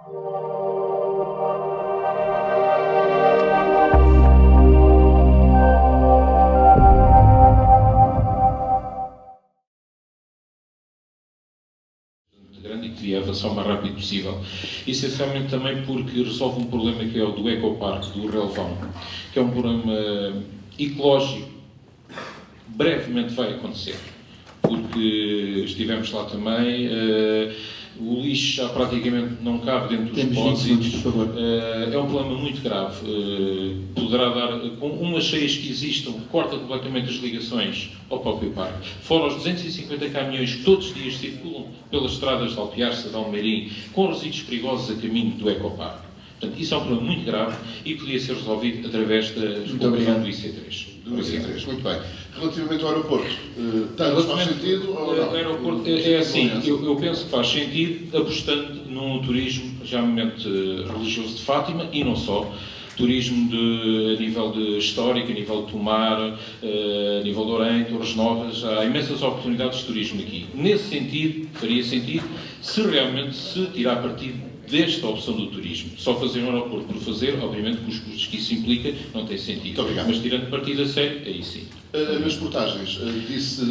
Grande e que devia avançar o mais rápido possível. Essencialmente também porque resolve um problema que é o do ecoparque do Relvão, que é um problema ecológico, brevemente vai acontecer, porque estivemos lá também, o lixo já praticamente não cabe dentro dos depósitos, é um problema muito grave, poderá dar, com umas cheias que existam, corta completamente as ligações ao próprio parque. Fora os 250 caminhões que todos os dias circulam pelas estradas de Alpiarça, de Almeirim, com resíduos perigosos a caminho do ecoparque. Portanto, isso é um problema muito grave e podia ser resolvido através da conclusão do IC3. Muito bem. Relativamente ao aeroporto, tanto faz sentido ou não? O aeroporto é assim, eu penso que faz sentido apostando num turismo geralmente religioso de Fátima e não só. Turismo a nível de histórico, a nível de Tomar, a nível de Orem, Torres Novas, há imensas oportunidades de turismo aqui. Nesse sentido, faria sentido se realmente se tirar partido desta opção do turismo. Só fazer um aeroporto por fazer, obviamente, com os custos que isso implica, não tem sentido. Mas tirando partido a sério, aí sim. Nas portagens,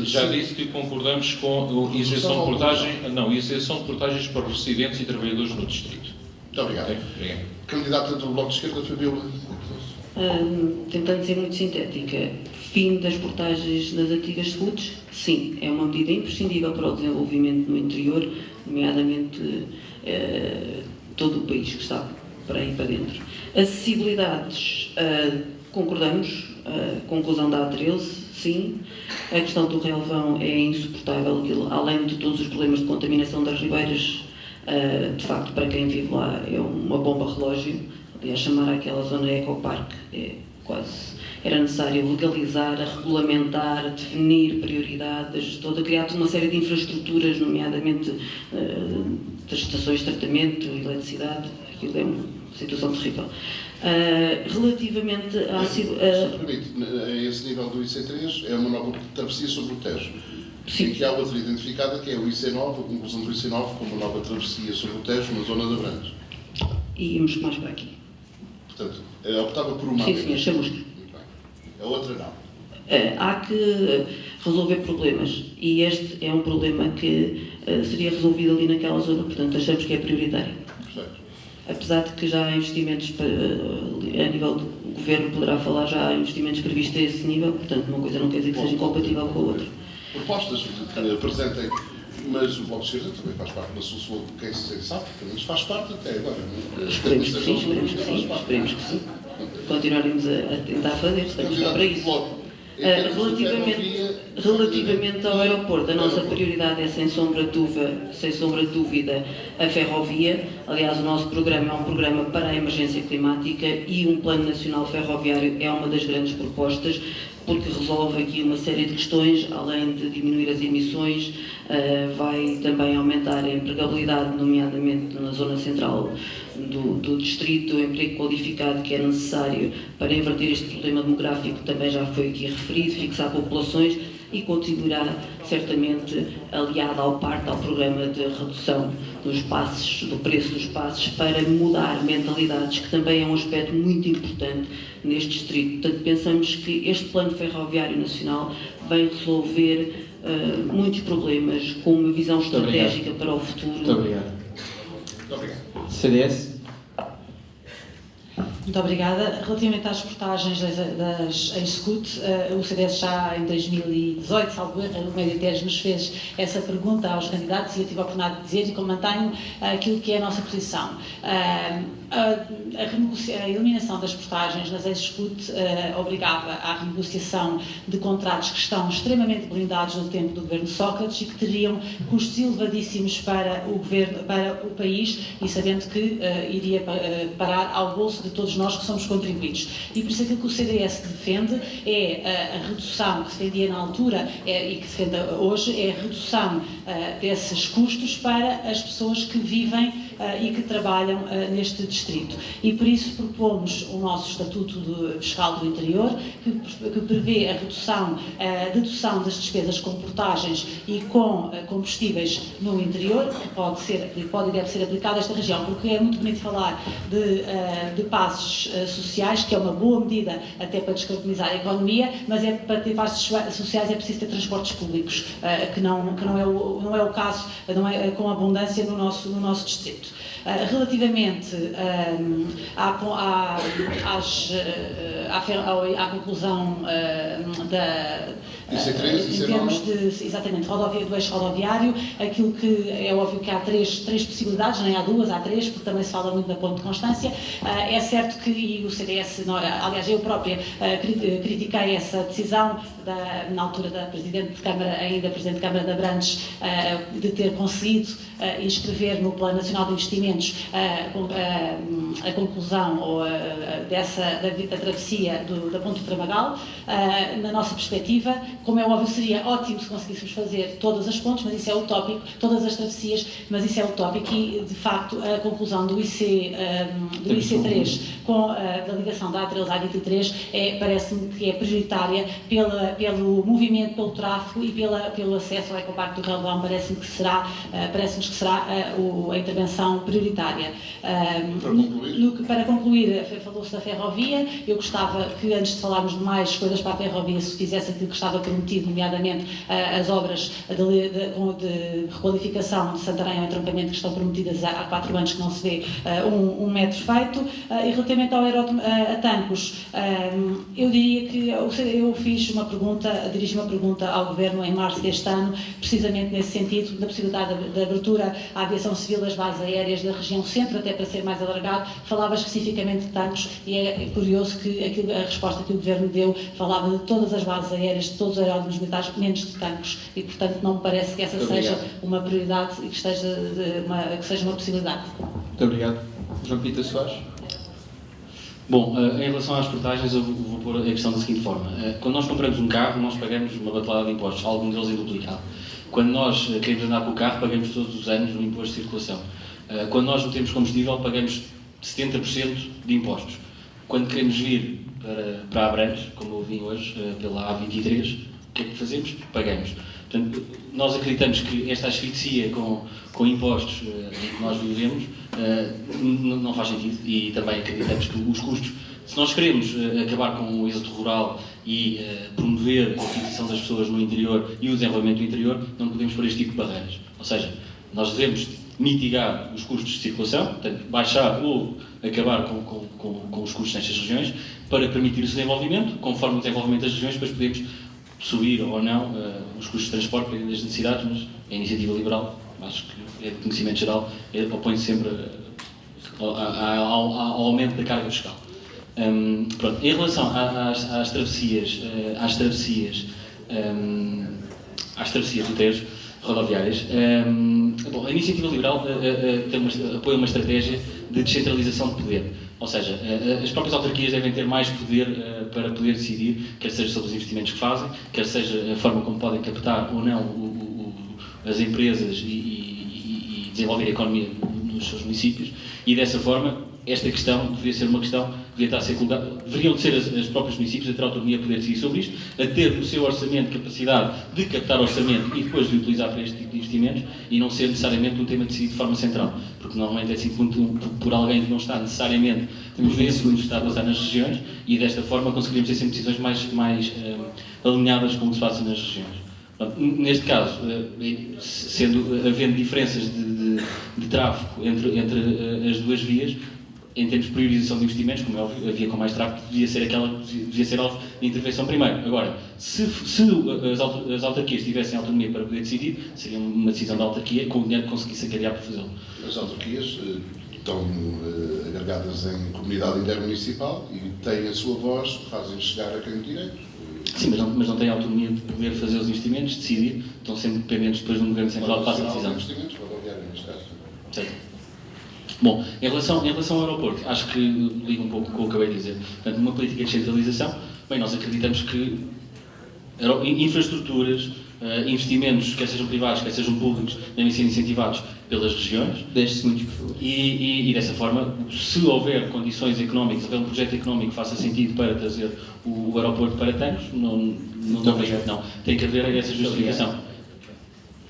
já disse que concordamos com a isenção de portagem, isenção de portagens para residentes e trabalhadores no distrito. Muito obrigado. Candidata do Bloco de Esquerda, Fabiola. Tentando ser muito sintética, fim das portagens nas antigas SCUTs, sim, é uma medida imprescindível para o desenvolvimento no interior, nomeadamente todo o país que está para aí para dentro. Acessibilidades, concordamos, conclusão da A13, sim. A questão do relvão é insuportável, além de todos os problemas de contaminação das ribeiras, de facto, para quem vive lá é uma bomba relógio. Aliás, chamar aquela zona ecoparque era necessário legalizar, regulamentar, definir prioridades, criar toda uma série de infraestruturas, nomeadamente das estações de tratamento, eletricidade. Aquilo é uma situação terrível. Relativamente à... Se me permite, a esse nível do IC3 é uma nova travessia sobre o Tejo. Sim. E que há outra identificada, que é o IC9, a conclusão do IC9 como uma nova travessia sobre o Tejo na zona de Abrantes. E íamos mais para aqui. Portanto, optava por uma... Sim, senhor, chamusca. Muito bem. A outra não. Há que resolver problemas e este é um problema que seria resolvido ali naquela zona, portanto achamos que é prioritário. Perfeito. Apesar de que já há investimentos, a nível do Governo poderá falar, já há investimentos previstos a esse nível, portanto uma coisa não quer dizer que seja incompatível com a outra. Propostas que apresentem, mas o Bloco de Esquerda também faz parte da solução, quem sabe, pelo menos faz parte até agora. Esperemos que sim, esperemos que sim. Continuaremos a tentar fazer, estamos cá para isso. Relativamente ao aeroporto, a nossa prioridade é, sem sombra de dúvida, a ferrovia. Aliás, o nosso programa é um programa para a emergência climática e um plano nacional ferroviário é uma das grandes propostas, porque resolve aqui uma série de questões, além de diminuir as emissões, vai também aumentar a empregabilidade, nomeadamente na zona central do distrito, o emprego qualificado que é necessário para inverter este problema demográfico, também já foi aqui referido, fixar populações e contribuirá certamente, aliado ao programa de redução dos passes, do preço dos passes, para mudar mentalidades, que também é um aspecto muito importante neste distrito. Portanto, pensamos que este Plano Ferroviário Nacional vem resolver muitos problemas com uma visão estratégica para o futuro. Muito obrigado. Muito obrigado. CDS? Muito obrigada. Relativamente às portagens das ex-SCUT, o CDS já em 2018, salvo erro, o Mediteres nos fez essa pergunta aos candidatos e eu tive a oportunidade de dizer e como mantenho aquilo que é a nossa posição. A eliminação das portagens nas ex-SCUT obrigava à renegociação de contratos que estão extremamente blindados no tempo do governo Sócrates e que teriam custos elevadíssimos para o governo, para o país, e sabendo que iria parar ao bolso de todos todos nós que somos contribuintes. E por isso aquilo que o CDS defende é a redução que se defendia na altura e que se defende hoje, é a redução desses custos para as pessoas que vivem e que trabalham neste distrito. E por isso propomos o nosso Estatuto Fiscal do Interior, que prevê a dedução das despesas com portagens e com combustíveis no interior, que pode e deve ser aplicado a esta região, porque é muito bonito falar de passos sociais, que é uma boa medida até para descarbonizar a economia, mas para ter passos sociais é preciso ter transportes públicos, que não é o caso, não é com abundância no nosso distrito. Relativamente à conclusão em termos de, exatamente, do eixo rodoviário, aquilo que é óbvio que há três possibilidades, nem há duas, há três, porque também se fala muito da Ponte de Constância. É certo que, e o CDS, aliás, eu própria critiquei essa decisão na altura da Presidente de Câmara, ainda Presidente de Câmara de Abrantes, de ter conseguido inscrever no Plano Nacional de Investimentos a conclusão da travessia da Ponte de Tramagal. Na nossa perspectiva, como é óbvio, seria ótimo se conseguíssemos fazer todas as pontes, mas isso é utópico, todas as travessias, mas isso é utópico e, de facto, a conclusão do IC3 com a ligação da A13 à 23 parece-me que é prioritária pelo movimento, pelo tráfego e pelo acesso ao ecoparque do Relvão. Parece-nos que será a intervenção prioritária. Para concluir, falou-se da ferrovia. Eu gostava que, antes de falarmos de mais coisas para a ferrovia, se fizesse aquilo que estava prometido, nomeadamente as obras de requalificação de Santarém ao entroncamento que estão prometidas há 4 anos, que não se vê um metro feito. E relativamente a Tancos, eu diria que eu dirigi uma pergunta ao Governo em março deste ano, precisamente nesse sentido, da possibilidade de abertura à aviação civil das bases aéreas da região centro, até para ser mais alargado. Falava especificamente de Tancos e é curioso que a resposta que o Governo deu falava de todas as bases aéreas, de todos os aeródromos militares, menos de Tancos, e portanto não me parece que essa seja uma prioridade e que seja uma possibilidade. Muito obrigado. João Pita Soares. Bom, em relação às portagens, eu vou pôr a questão da seguinte forma. Quando nós compramos um carro, nós pagamos uma batelada de impostos, alguns deles em duplicado. Quando nós queremos andar com o carro, pagamos todos os anos um imposto de circulação. Quando nós metemos combustível, pagamos 70% de impostos. Quando queremos vir para Abrantes, como eu vim hoje, pela A23, o que é que fazemos? Pagamos. Portanto, nós acreditamos que esta asfixia com impostos em que nós vivemos não faz sentido, e também acreditamos que os custos, se nós queremos acabar com o êxodo rural e promover a fixação das pessoas no interior e o desenvolvimento do interior, não podemos pôr este tipo de barreiras. Ou seja, nós devemos mitigar os custos de circulação, portanto, baixar ou acabar com os custos nestas regiões, para permitir o desenvolvimento. Conforme o desenvolvimento das regiões, depois podemos subir ou não os custos de transporte para das necessidades, mas a iniciativa liberal, acho que é de conhecimento geral, opõe-se sempre ao aumento da carga fiscal. Pronto. Em relação às travessias do Tejo, rodoviárias, a iniciativa liberal apoia uma estratégia de descentralização de poder. Ou seja, as próprias autarquias devem ter mais poder para poder decidir, quer seja sobre os investimentos que fazem, quer seja a forma como podem captar ou não as empresas e desenvolver a economia nos seus municípios, e dessa forma esta questão deveria ser uma questão, deveriam ser os próprios municípios a ter autonomia a poder decidir sobre isto, a ter no seu orçamento capacidade de captar orçamento e depois de utilizar para este tipo de investimentos, e não ser necessariamente um tema decidido de forma central, porque normalmente é decidido por alguém que não está necessariamente por vezes que está a passar nas regiões, e desta forma conseguiríamos ter sempre decisões mais alinhadas com o que se passa nas regiões. Neste caso, havendo diferenças de tráfego entre as duas vias, em termos de priorização de investimentos, como é óbvio, a via com mais tráfego devia ser alvo de intervenção primeiro. Agora, se as autarquias tivessem autonomia para poder decidir, seria uma decisão da autarquia com o dinheiro que conseguisse acarrear para fazê-lo. As autarquias estão agregadas em comunidade intermunicipal e têm a sua voz, fazem chegar a quem tem direito. Sim, mas não têm autonomia de poder fazer os investimentos, decidir, estão sempre dependentes depois do governo central que faça a decisão. Investimentos rodoviários, neste caso. Certo. Bom, em relação ao aeroporto, acho que liga um pouco com o que eu acabei de dizer. Portanto, uma política de centralização, bem, nós acreditamos que infraestruturas, investimentos, quer sejam privados, quer sejam públicos, devem ser incentivados pelas regiões. 10 segundos, por favor. E dessa forma, se houver condições económicas, se houver um projeto económico que faça sentido para trazer o aeroporto para Tancos, não vejo, não. Tem que haver essa justificação.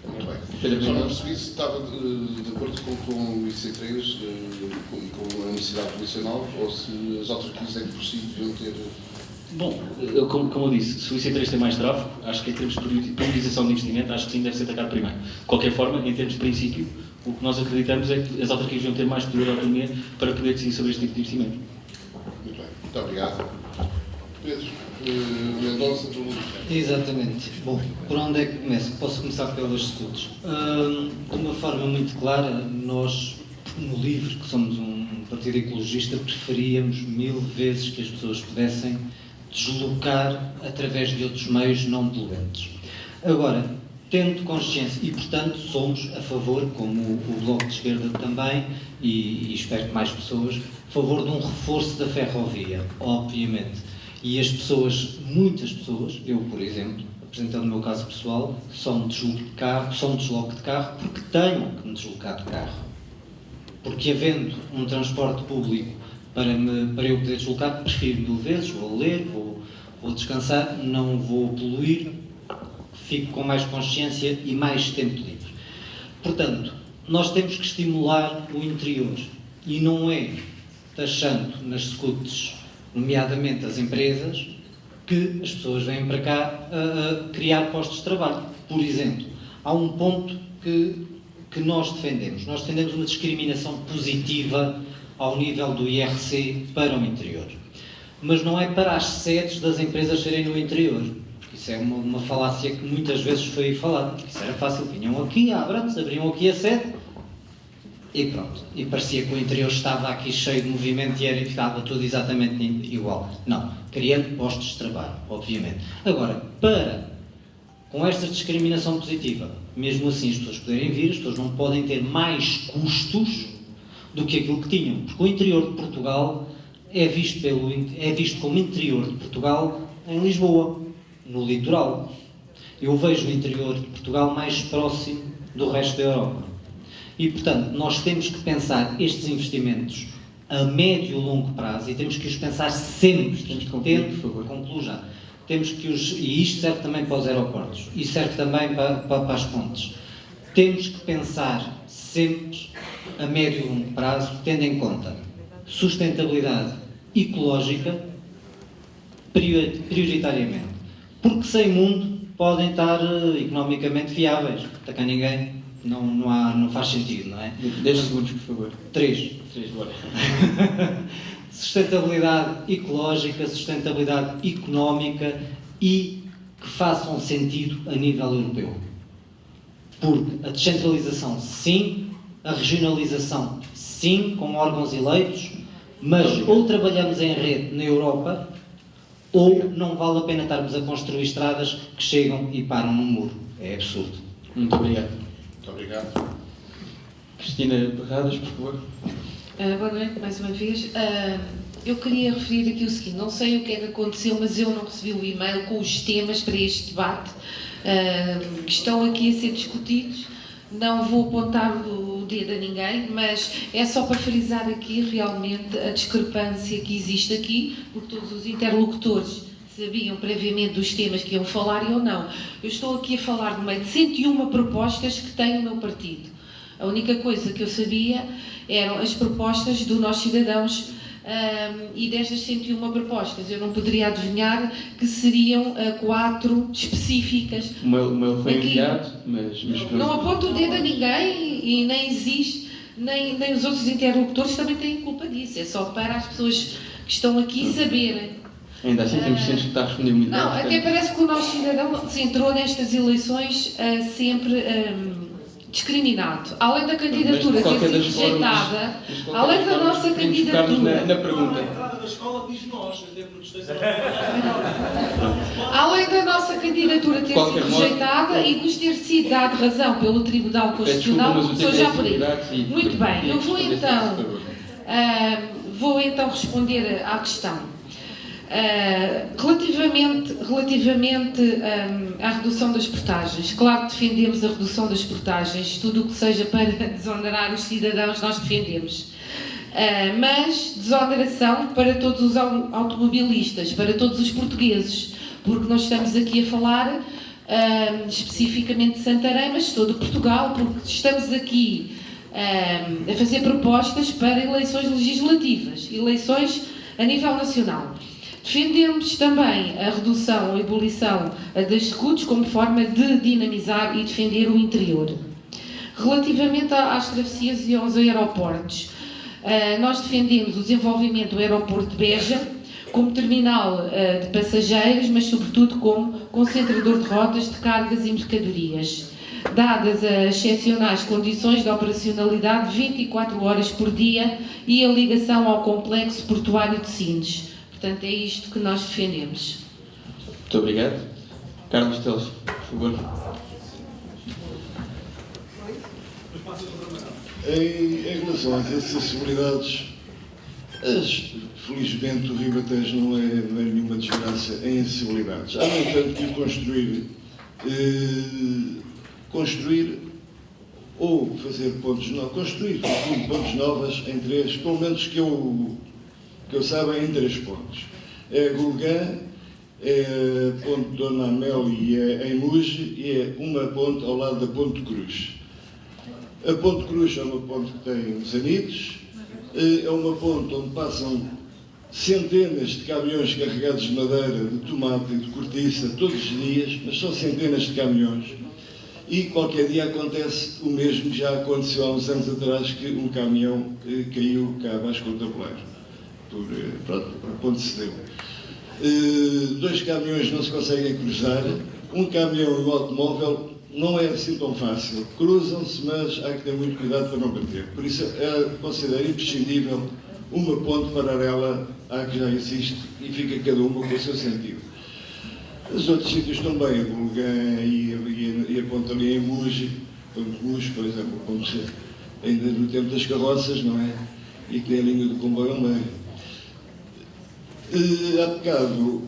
Muito bem. Só não percebi se estava de acordo com o IC3 e com a necessidade do IC9 ou se as autarquias é que por si deviam ter. Bom, como eu disse, se o IC3 tem mais tráfego, acho que em termos de priorização de investimento, acho que sim deve ser atacado primeiro. De qualquer forma, em termos de princípio, o que nós acreditamos é que as autarquias deviam ter mais poder de autonomia para poder decidir sobre este tipo de investimento. Muito bem, muito obrigado. Pedro, Mendonça, do Luís. Exatamente. Bom, por onde é que começo? Posso começar pelas escutas. De uma forma muito clara, nós, no LIVRE, que somos um partido ecologista, preferíamos 1000 vezes que as pessoas pudessem deslocar através de outros meios não poluentes. Agora, tendo consciência, e portanto somos a favor, como o Bloco de Esquerda também, e espero que mais pessoas, a favor de um reforço da ferrovia, obviamente. E as pessoas, muitas pessoas, eu por exemplo, apresentando o meu caso pessoal, só me desloco de carro porque tenho que me deslocar de carro. Porque havendo um transporte público para eu poder deslocar, prefiro 1000 vezes, vou ler, vou descansar, não vou poluir, fico com mais consciência e mais tempo livre. Portanto, nós temos que estimular o interior e não é taxando nas scouts, nomeadamente as empresas, que as pessoas vêm para cá a criar postos de trabalho. Por exemplo, há um ponto que nós defendemos. Nós defendemos uma discriminação positiva ao nível do IRC para o interior. Mas não é para as sedes das empresas serem no interior. Isso é uma falácia que muitas vezes foi falada. Porque isso era fácil. Vinham aqui a Abrantes, abriam aqui a sede e pronto. E parecia que o interior estava aqui cheio de movimento e estava tudo exatamente igual. Não. Criando postos de trabalho, obviamente. Agora, com esta discriminação positiva, mesmo assim as pessoas poderem vir, as pessoas não podem ter mais custos do que aquilo que tinham. Porque o interior de Portugal é visto como interior de Portugal em Lisboa, no litoral. Eu vejo o interior de Portugal mais próximo do resto da Europa. E, portanto, nós temos que pensar estes investimentos a médio e longo prazo e temos que os pensar sempre. Temos que concluir, por favor. Concluo já. E isto serve também para os aeroportos e serve também para as pontes. Temos que pensar sempre a médio e longo prazo, tendo em conta sustentabilidade ecológica prioritariamente. Porque sem mundo podem estar economicamente viáveis. Para cá ninguém, não faz sentido, não é? 10 segundos, por favor. 3, bora. Sustentabilidade ecológica, sustentabilidade económica e que façam sentido a nível europeu. Porque a descentralização, sim, a regionalização, sim, com órgãos eleitos, mas ou trabalhamos em rede na Europa, ou não vale a pena estarmos a construir estradas que chegam e param num muro. É absurdo. Muito obrigado. Muito obrigado. Cristina Barradas, por favor. Boa noite, mais uma vez. Eu queria referir aqui o seguinte, não sei o que é que aconteceu, mas eu não recebi o e-mail com os temas para este debate que estão aqui a ser discutidos. Não vou apontar o dedo a ninguém, mas é só para frisar aqui realmente a discrepância que existe aqui, porque todos os interlocutores sabiam previamente dos temas que iam falar e eu não. Eu estou aqui a falar de meio de 101 propostas que tem o meu partido. A única coisa que eu sabia eram as propostas do Nós Cidadãos e destas 101 propostas eu não poderia adivinhar que seriam 4 específicas. O mail foi Aqui, enviado, mas não aponto o dedo a ninguém e nem existe, nem os outros interlocutores também têm culpa disso. É só para as pessoas que estão aqui saberem. ainda assim temos que tentar responder muito bem. Não, até parece que o Nosso Cidadão se entrou nestas eleições sempre discriminado. Além da candidatura ter sido rejeitada, além da nossa candidatura... Na pergunta. Da escola diz nós, até protestação. Além da nossa candidatura ter sido rejeitada e nos ter sido dado razão pelo Tribunal Constitucional, começou já por aí. Muito bem, eu vou então responder à questão. Relativamente à redução das portagens, claro que defendemos a redução das portagens, tudo o que seja para desonerar os cidadãos nós defendemos. Mas desoneração para todos os automobilistas, para todos os portugueses, porque nós estamos aqui a falar especificamente de Santarém, mas de todo Portugal, porque estamos aqui a fazer propostas para eleições legislativas, eleições a nível nacional. Defendemos também a redução ou abolição das SCUTs como forma de dinamizar e defender o interior. Relativamente às travessias e aos aeroportos, nós defendemos o desenvolvimento do aeroporto de Beja como terminal de passageiros, mas sobretudo como concentrador de rotas de cargas e mercadorias, dadas as excepcionais condições de operacionalidade 24 horas por dia e a ligação ao complexo portuário de Sines. Portanto, é isto que nós defendemos. Muito obrigado. Carlos Teles, por favor. Em relação às acessibilidades, felizmente o Ribatejo não é nenhuma desgraça em acessibilidades. Há, no entanto, que construir ou fazer pontos novos, construir pontos novos em três, pelo menos que eu saiba, em 3 pontos. É Gulgã, é a ponte Dona Amélia em Muge e é uma ponte ao lado da Ponte Cruz. A Ponte Cruz é uma ponte que tem uns anitos, é uma ponte onde passam centenas de caminhões carregados de madeira, de tomate e de cortiça todos os dias, mas são centenas de caminhões. E qualquer dia acontece o mesmo que já aconteceu há uns anos atrás, que um caminhão caiu cá abaixo com o tabuleiro. Pronto, a ponte cedeu. 2 caminhões não se conseguem cruzar, um caminhão e um automóvel não é assim tão fácil. Cruzam-se, mas há que ter muito cuidado para não bater. Por isso, considero imprescindível uma ponte paralela à que já existe e fica cada uma com o seu sentido. Os outros sítios também, a Bulgã e a ponte ali em Muge, por exemplo, a ponte ainda no tempo das carroças, não é? E que tem a linha do comboio ao meio. Há bocado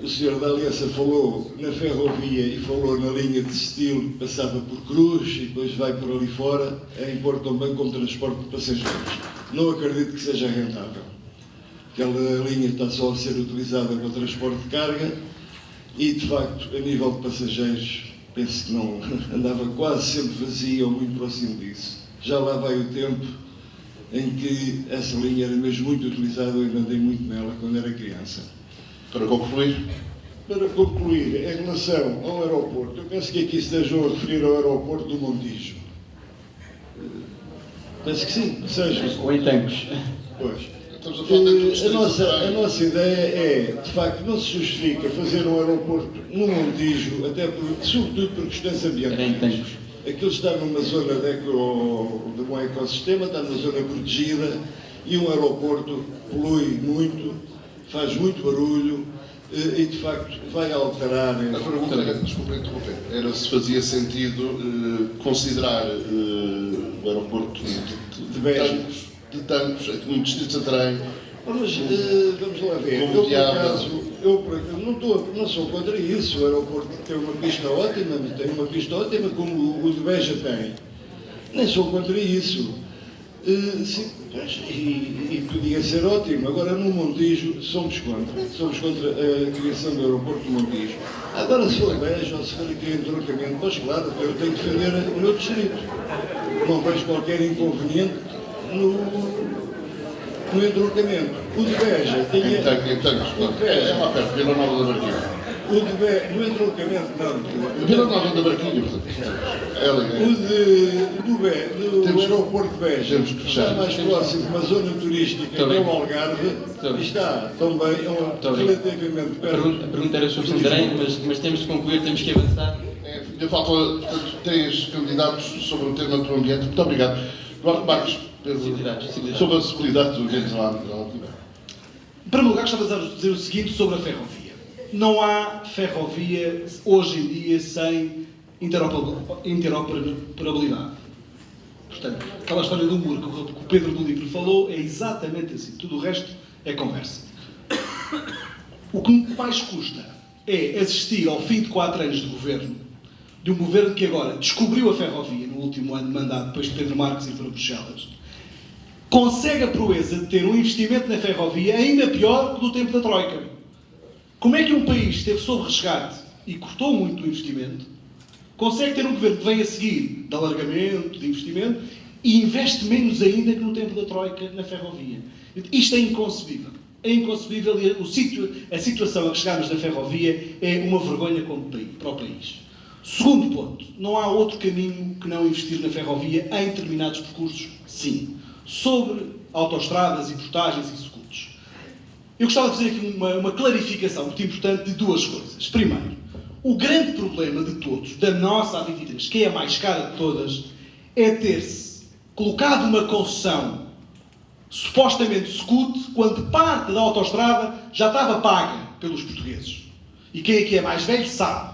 o Sr. da Aliança falou na ferrovia e falou na linha de Estil, que passava por Cruz e depois vai por ali fora, em Porto também como transporte de passageiros. Não acredito que seja rentável. Aquela linha está só a ser utilizada para o transporte de carga e, de facto, a nível de passageiros, penso que não andava quase sempre vazia ou muito próximo disso. Já lá vai o tempo em que essa linha era mesmo muito utilizada, eu ainda andei muito nela quando era criança. Para concluir, em relação ao aeroporto, eu penso que aqui estejam a referir ao aeroporto do Montijo. Penso que sim, seja. Ou em Tancos. Pois. Estamos a falar de A nossa ideia é, de facto, não se justifica fazer um aeroporto no Montijo, sobretudo por questões ambientais. Aquilo está numa zona de um ecossistema, está numa zona protegida e um aeroporto polui muito, faz muito barulho e, de facto, vai alterar... A pergunta era, desculpa interromper, era se fazia sentido considerar o aeroporto de Tancos, aqui no Distrito de Santarém. Mas vamos lá ver, eu por acaso não sou contra isso, o aeroporto tem uma pista ótima, como o de Beja tem. Nem sou contra isso. E podia ser ótimo. Agora no Montijo somos contra a criação do aeroporto do Montijo. Agora se for Beja ou se for aqui em entroncamento, pois claro, eu tenho que defender o meu distrito. Não vejo qualquer inconveniente no entroncamento. O de Beja tinha... É lá perto, Vila Nova da Barquinha. No entroncamento, não. Vila Nova da Barquinha, do aeroporto de Beja está mais próximo de uma zona turística que é o Algarve e está também relativamente perto. A pergunta era sobre Santarém, mas temos de concluir, temos que avançar. Ainda faltam 3 candidatos sobre o tema do ambiente. Muito obrigado. Duarte Marques, sobre a acessibilidade do ambiente. Em primeiro lugar, gostava de dizer o seguinte sobre a ferrovia. Não há ferrovia hoje em dia sem interoperabilidade. Portanto, aquela história do muro que o Pedro do livro falou é exatamente assim. Tudo o resto é conversa. O que mais custa é assistir ao fim de 4 anos de governo, de um governo que agora descobriu a ferrovia no último ano de mandato, depois de Pedro Marques ir para Bruxelas, consegue a proeza de ter um investimento na ferrovia ainda pior que do tempo da Troika. Como é que um país esteve sob resgate e cortou muito o investimento, consegue ter um governo que vem a seguir de alargamento, de investimento, e investe menos ainda que no tempo da Troika na ferrovia? Isto é inconcebível. É inconcebível e a situação a que chegámos na ferrovia é uma vergonha para o país. Segundo ponto, não há outro caminho que não investir na ferrovia em determinados percursos, sim. Sobre autoestradas e portagens e scooters. Eu gostava de fazer aqui uma clarificação muito importante de 2 coisas. Primeiro, o grande problema de todos, da nossa A23, que é a mais cara de todas, é ter-se colocado uma concessão supostamente scoot, quando parte da autoestrada já estava paga pelos portugueses. E quem aqui é mais velho sabe.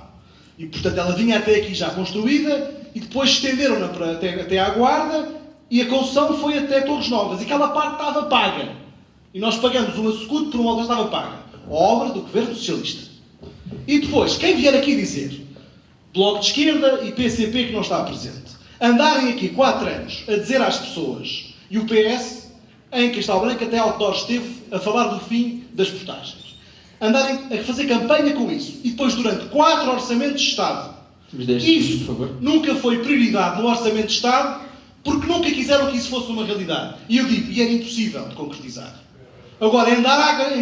E, portanto, ela vinha até aqui já construída e depois estenderam-na até à Guarda e a concessão foi até Torres Novas. E aquela parte estava paga. E nós pagamos uma scoot por uma outra que estava paga. Obra do Governo Socialista. E depois, quem vier aqui dizer, Bloco de Esquerda e PCP que não está presente, andarem aqui 4 anos a dizer às pessoas, e o PS, em Castelo Branco até outdoor esteve a falar do fim das portagens, andarem a fazer campanha com isso, e depois durante 4 orçamentos de Estado, isso nunca foi prioridade no Orçamento de Estado, porque nunca quiseram que isso fosse uma realidade. E eu digo, e era impossível de concretizar. Agora, é andar a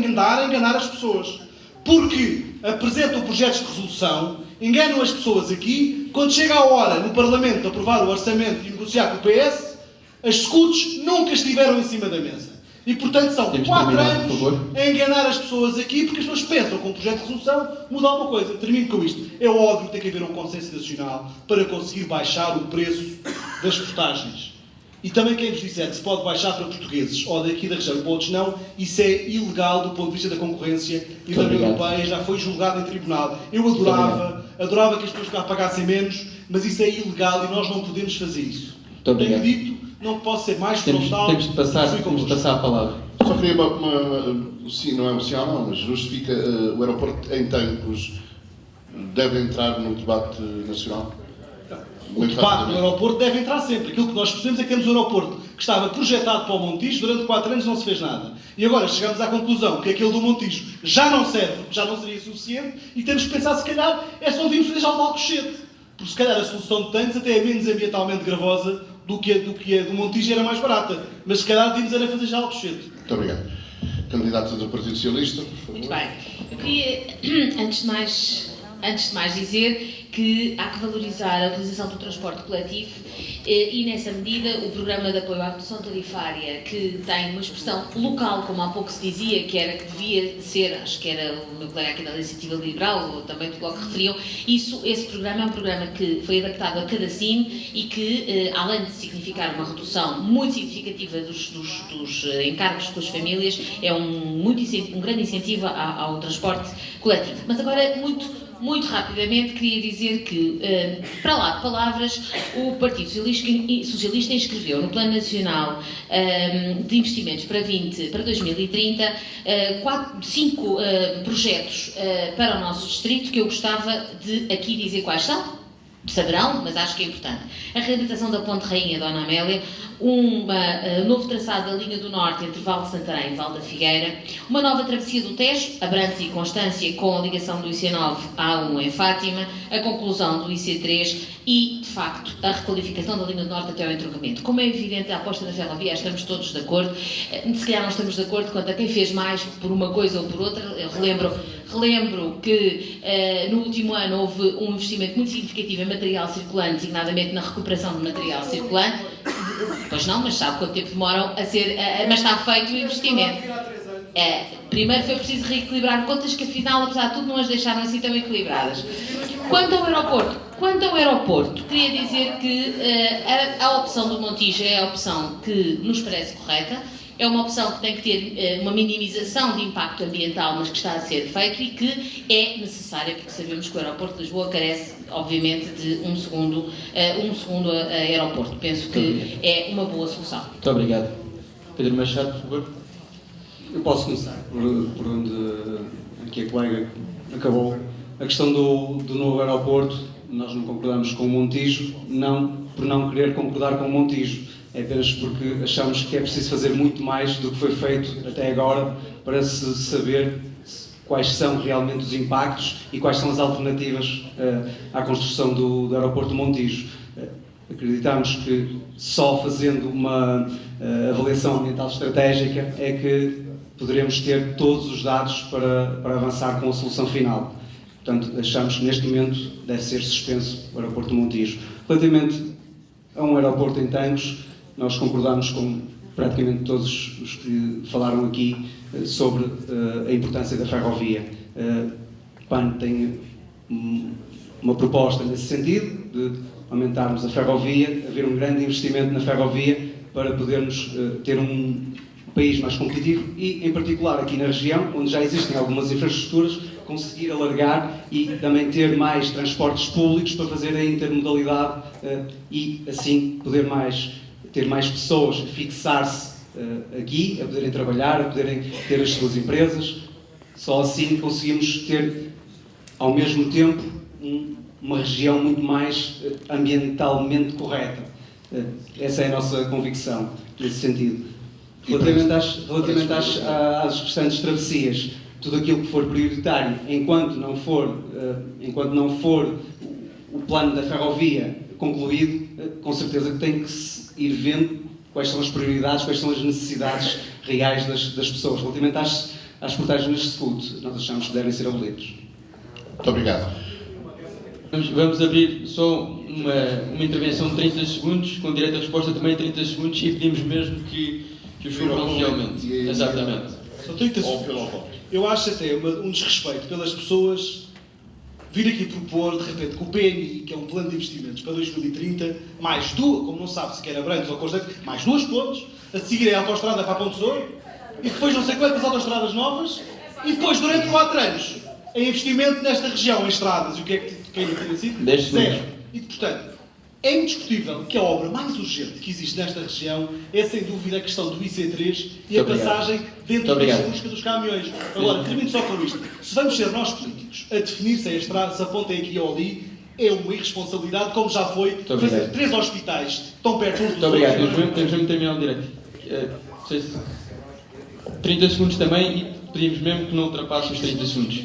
enganar as pessoas. Porque apresentam projetos de resolução, enganam as pessoas aqui, quando chega a hora no Parlamento de aprovar o orçamento e negociar com o PS, as scouts nunca estiveram em cima da mesa. E, portanto, são 4 anos a enganar as pessoas aqui, porque as pessoas pensam que um projeto de resolução muda alguma coisa. Termino com isto. É óbvio que tem que haver um consenso nacional para conseguir baixar o preço das portagens. E também quem vos disser que se pode baixar para portugueses ou daqui da região para outros não, isso é ilegal do ponto de vista da concorrência e da União Europeia, já foi julgado em tribunal. Eu adorava que as pessoas cá pagassem menos, mas isso é ilegal e nós não podemos fazer isso. Tenho dito, não posso ser mais frontal. Temos de passar a palavra. Só queria sim, não é oficial não, mas justifica o aeroporto em Tancos deve entrar no debate nacional? O debate no aeroporto deve entrar sempre. Aquilo que nós percebemos é que temos um aeroporto que estava projetado para o Montijo, durante 4 anos não se fez nada. E agora chegamos à conclusão que aquele do Montijo já não serve, já não seria suficiente, e temos que pensar, se calhar, é só virmos fazer já o Alcochete. Porque se calhar a solução de Tancos até é menos ambientalmente gravosa do que a do Montijo, era mais barata. Mas se calhar devíamos era fazer já o Alcochete. Muito obrigado. Candidata do Partido Socialista, por favor. Muito bem. Eu queria, antes de mais dizer que há que valorizar a utilização do transporte coletivo e, nessa medida, o Programa de Apoio à Redução Tarifária, que tem uma expressão local, como há pouco se dizia, que devia ser, acho que era o meu colega aqui da Iniciativa Liberal, ou também do Bloco que referiam, esse programa é um programa que foi adaptado a cada SIM e que, além de significar uma redução muito significativa dos encargos com as famílias, é um grande incentivo ao transporte coletivo. Mas agora, muito rapidamente, queria dizer que, para lá de palavras, o Partido Socialista inscreveu no Plano Nacional de Investimentos para 2030 5 projetos para o nosso distrito que eu gostava de aqui dizer quais são. Saberão, mas acho que é importante. A reabilitação da Ponte Rainha Dona Amélia, um novo traçado da linha do Norte entre Val de Santarém e Val da Figueira, uma nova travessia do Tejo, Abrantes e Constância, com a ligação do IC9 à A1 em Fátima, a conclusão do IC3 e, de facto, a requalificação da linha do Norte até ao entroncamento. Como é evidente, a aposta na ferrovia, estamos todos de acordo. Se calhar não estamos de acordo quanto a quem fez mais por uma coisa ou por outra. Eu relembro que no último ano houve um investimento muito significativo em material circulante, designadamente na recuperação de material circulante. Pois não, mas sabe quanto tempo demoram a ser... mas está feito o investimento. Primeiro foi preciso reequilibrar contas que, afinal, apesar de tudo, não as deixaram assim tão equilibradas. Quanto ao aeroporto, queria dizer que a opção do Montijo é a opção que nos parece correta. É uma opção que tem que ter uma minimização de impacto ambiental, mas que está a ser feito e que é necessária, porque sabemos que o aeroporto de Lisboa carece, obviamente, de um segundo aeroporto. Penso que é uma boa solução. Muito obrigado. Pedro Machado, por favor. Eu posso começar por onde aqui a colega acabou. A questão do novo aeroporto, nós não concordamos com o Montijo, não por não querer concordar com o Montijo. É apenas porque achamos que é preciso fazer muito mais do que foi feito até agora para se saber quais são realmente os impactos e quais são as alternativas à construção do aeroporto de Montijo. Acreditamos que só fazendo uma avaliação ambiental estratégica é que poderemos ter todos os dados para avançar com a solução final. Portanto, achamos que neste momento deve ser suspenso o aeroporto de Montijo. Relativamente a um aeroporto em Tancos, nós concordamos com praticamente todos os que falaram aqui sobre a importância da ferrovia. O PAN tem uma proposta nesse sentido, de aumentarmos a ferrovia, haver um grande investimento na ferrovia para podermos ter um país mais competitivo e, em particular, aqui na região, onde já existem algumas infraestruturas, conseguir alargar e também ter mais transportes públicos para fazer a intermodalidade e, assim, poder ter mais pessoas a fixar-se aqui, a poderem trabalhar, a poderem ter as suas empresas. Só assim conseguimos ter, ao mesmo tempo, uma região muito mais ambientalmente correta. Essa é a nossa convicção, nesse sentido. Relativamente às restantes travessias, tudo aquilo que for prioritário, enquanto não for o plano da ferrovia concluído, com certeza que tem que se ir vendo quais são as prioridades, quais são as necessidades reais das pessoas. Relativamente às portagens nas SCUT, nós achamos que devem ser abolidos. Muito obrigado. Vamos abrir só uma intervenção de 30 segundos, com direito a resposta também 30 segundos, e pedimos mesmo que os cumpram fielmente. Exatamente. Só 30 segundos. Eu acho até um desrespeito pelas pessoas vir aqui propor, de repente, com o PNI, que é um plano de investimentos para 2030, mais duas, como não sabe se quer Abrantes ou Constante, mais duas pontes, a seguir a autoestrada para a Ponte Souro, e depois não sei quantas autoestradas novas, e depois, durante 4 anos, em investimento nesta região, em estradas, e o que é que ainda teria sido? 10 segundos. 0. E, portanto, é indiscutível que a obra mais urgente que existe nesta região é, sem dúvida, a questão do IC3 e a passagem dentro da busca dos caminhões. Agora, termino só com isto. Se vamos ser nós políticos a definir se a estrada, se a ponte é aqui ou ali, é uma irresponsabilidade, como já foi fazer 3 hospitais tão perto uns dos outros. Muito obrigado. Temos mesmo terminar o direito. 30 segundos também, e pedimos mesmo que não ultrapasse os 30 segundos.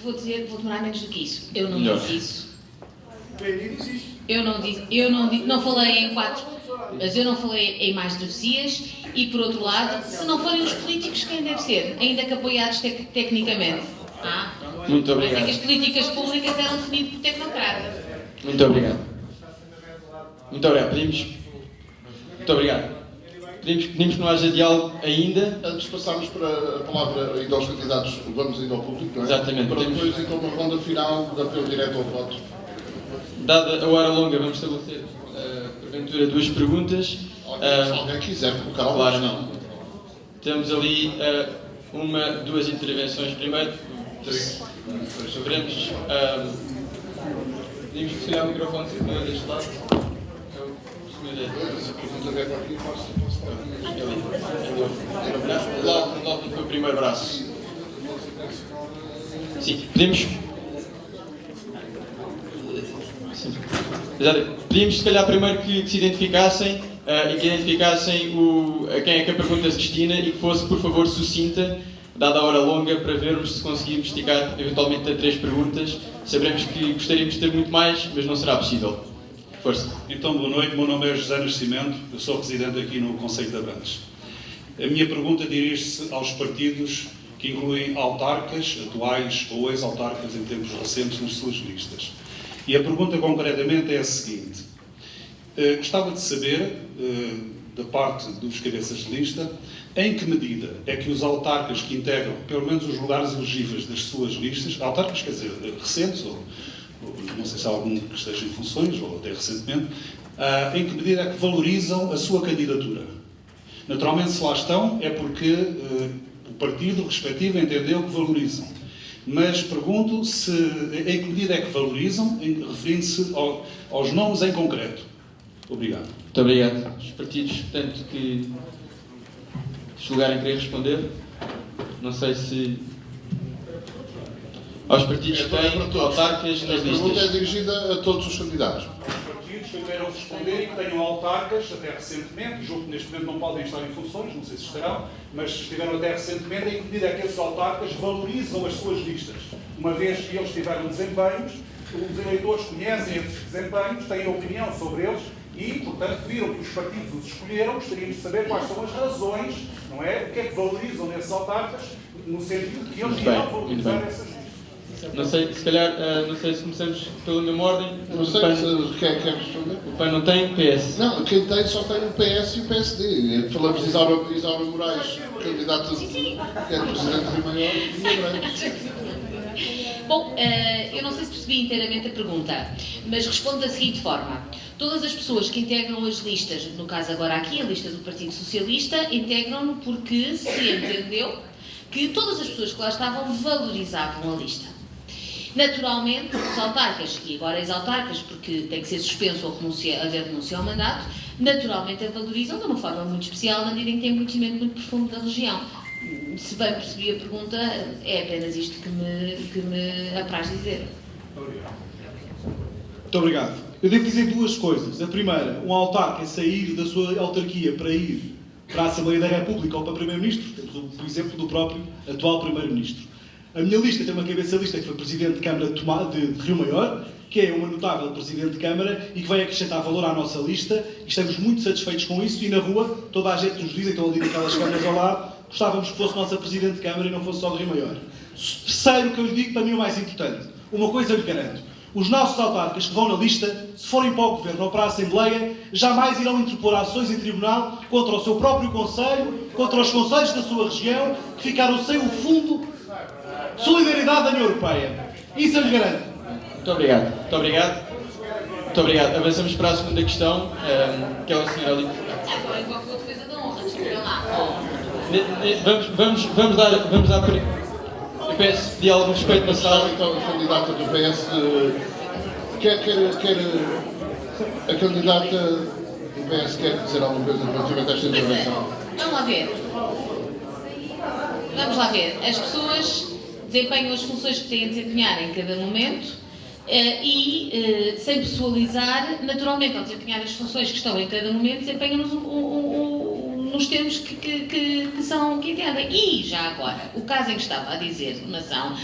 Vou demorar menos do que isso. Eu não disse isso. Não falei em 4, mas eu não falei em mais travessias e, por outro lado, se não forem os políticos, quem deve ser? Ainda que apoiados tecnicamente. Muito obrigado. Mas é que as políticas públicas eram definidas por tecnocratas. Muito obrigado. Muito obrigado. Muito obrigado. Pedimos que não haja diálogo ainda. Antes de passarmos para a palavra ainda aos candidatos, vamos ainda ao público, não é? Exatamente. Para depois, então, uma ronda final de apelo direto ao voto. Dada a hora longa, vamos estabelecer, porventura, 2 perguntas. Se alguém quiser colocar ao claro, não. Temos ali 2 intervenções. Primeiro, veremos. Pedimos que se olhar o microfone deste lado. Logo no primeiro braço. Sim, pedimos. Pedimos, se calhar, primeiro que se identificassem e que identificassem a quem é que a pergunta se destina e que fosse, por favor, sucinta, dada a hora longa, para vermos se conseguimos esticar eventualmente a 3 perguntas. Saberemos que gostaríamos de ter muito mais, mas não será possível. Força. Então, boa noite. Meu nome é José Nascimento, eu sou residente aqui no Concelho de Abrantes. A minha pergunta dirige-se aos partidos que incluem autarcas, atuais ou ex-autarcas em tempos recentes, nas suas listas. E a pergunta concretamente é a seguinte. Gostava de saber, da parte dos cabeças de lista, em que medida é que os autarcas que integram, pelo menos os lugares elegíveis das suas listas, autarcas, quer dizer, recentes, ou não sei se há algum que esteja em funções, ou até recentemente, em que medida é que valorizam a sua candidatura? Naturalmente, se lá estão, é porque o partido respectivo entendeu que valorizam. Mas pergunto se, em que medida é que valorizam, referindo-se aos nomes em concreto. Obrigado. Muito obrigado. Os partidos, portanto, que julgarem querer responder, não sei se... Aos partidos que têm autarcas nas A pergunta é listas. dirigida a todos os candidatos. Partidos que queiram responder e que tenham autarcas até recentemente, julgo que neste momento não podem estar em funções, não sei se estarão, mas estiveram até recentemente, em que medida é que esses autarcas valorizam as suas listas, uma vez que eles tiveram desempenhos, os eleitores conhecem esses desempenhos, têm opinião sobre eles e, portanto, viram que os partidos os escolheram, gostaríamos de saber quais são as razões, não é? O que é que valorizam nesses autarcas, no sentido que eles irão valorizar essas listas. Não sei, se calhar, não sei se começamos pela mesma ordem. Não sei se quer responder. O PAN não tem, PS. Não, quem tem só tem o PS e o PSD. Falamos de Isaura Moraes, candidata que é presidente do maior e Bom, eu não sei se percebi inteiramente a pergunta, mas respondo da seguinte forma. Todas as pessoas que integram as listas, no caso agora aqui, a lista do Partido Socialista, integram-no porque se entendeu que todas as pessoas que lá estavam valorizavam a lista. Naturalmente, os autarcas, e agora ex-autarcas, porque tem que ser suspenso ou haver renúncia ao mandato, naturalmente a valorizam de uma forma muito especial, na medida em que têm um conhecimento muito profundo da região. Se bem percebi a pergunta, é apenas isto que me apraz dizer. Muito obrigado. Eu devo dizer duas coisas. A primeira, um autarca sair da sua autarquia para ir para a Assembleia da República ou para Primeiro-Ministro, temos o exemplo do próprio atual Primeiro-Ministro. A minha lista tem uma cabeça de lista que foi Presidente de Câmara de Rio Maior, que é uma notável Presidente de Câmara e que vai acrescentar valor à nossa lista e estamos muito satisfeitos com isso e na rua toda a gente nos diz, então ali naquelas câmaras ao lado, gostávamos que fosse nossa Presidente de Câmara e não fosse só de Rio Maior. Terceiro, que eu lhe digo, para mim o mais importante, uma coisa eu lhe garanto, os nossos autarcas que vão na lista, se forem para o Governo ou para a Assembleia, jamais irão interpor ações em tribunal contra o seu próprio Conselho, contra os Conselhos da sua região, que ficaram sem o Fundo de Solidariedade da União Europeia. Isso eu lhe garanto. Muito obrigado. Muito obrigado. Muito obrigado. Avançamos para a segunda questão, que é a senhora ali. Agora, igual que a defesa da honra, desculpa lá. Vamos dar... Eu peço de algum respeito na sala. Então, a candidata do PS quer a candidata do PS quer dizer alguma coisa relativamente a esta intervenção? Vamos lá ver. Vamos lá ver. As pessoas desempenham as funções que têm de desempenhar em cada momento e, sem pessoalizar, naturalmente, ao desempenhar as funções que estão em cada momento, desempenham-nos nos termos que entendem. E, já agora, o caso em que estava a dizer Mação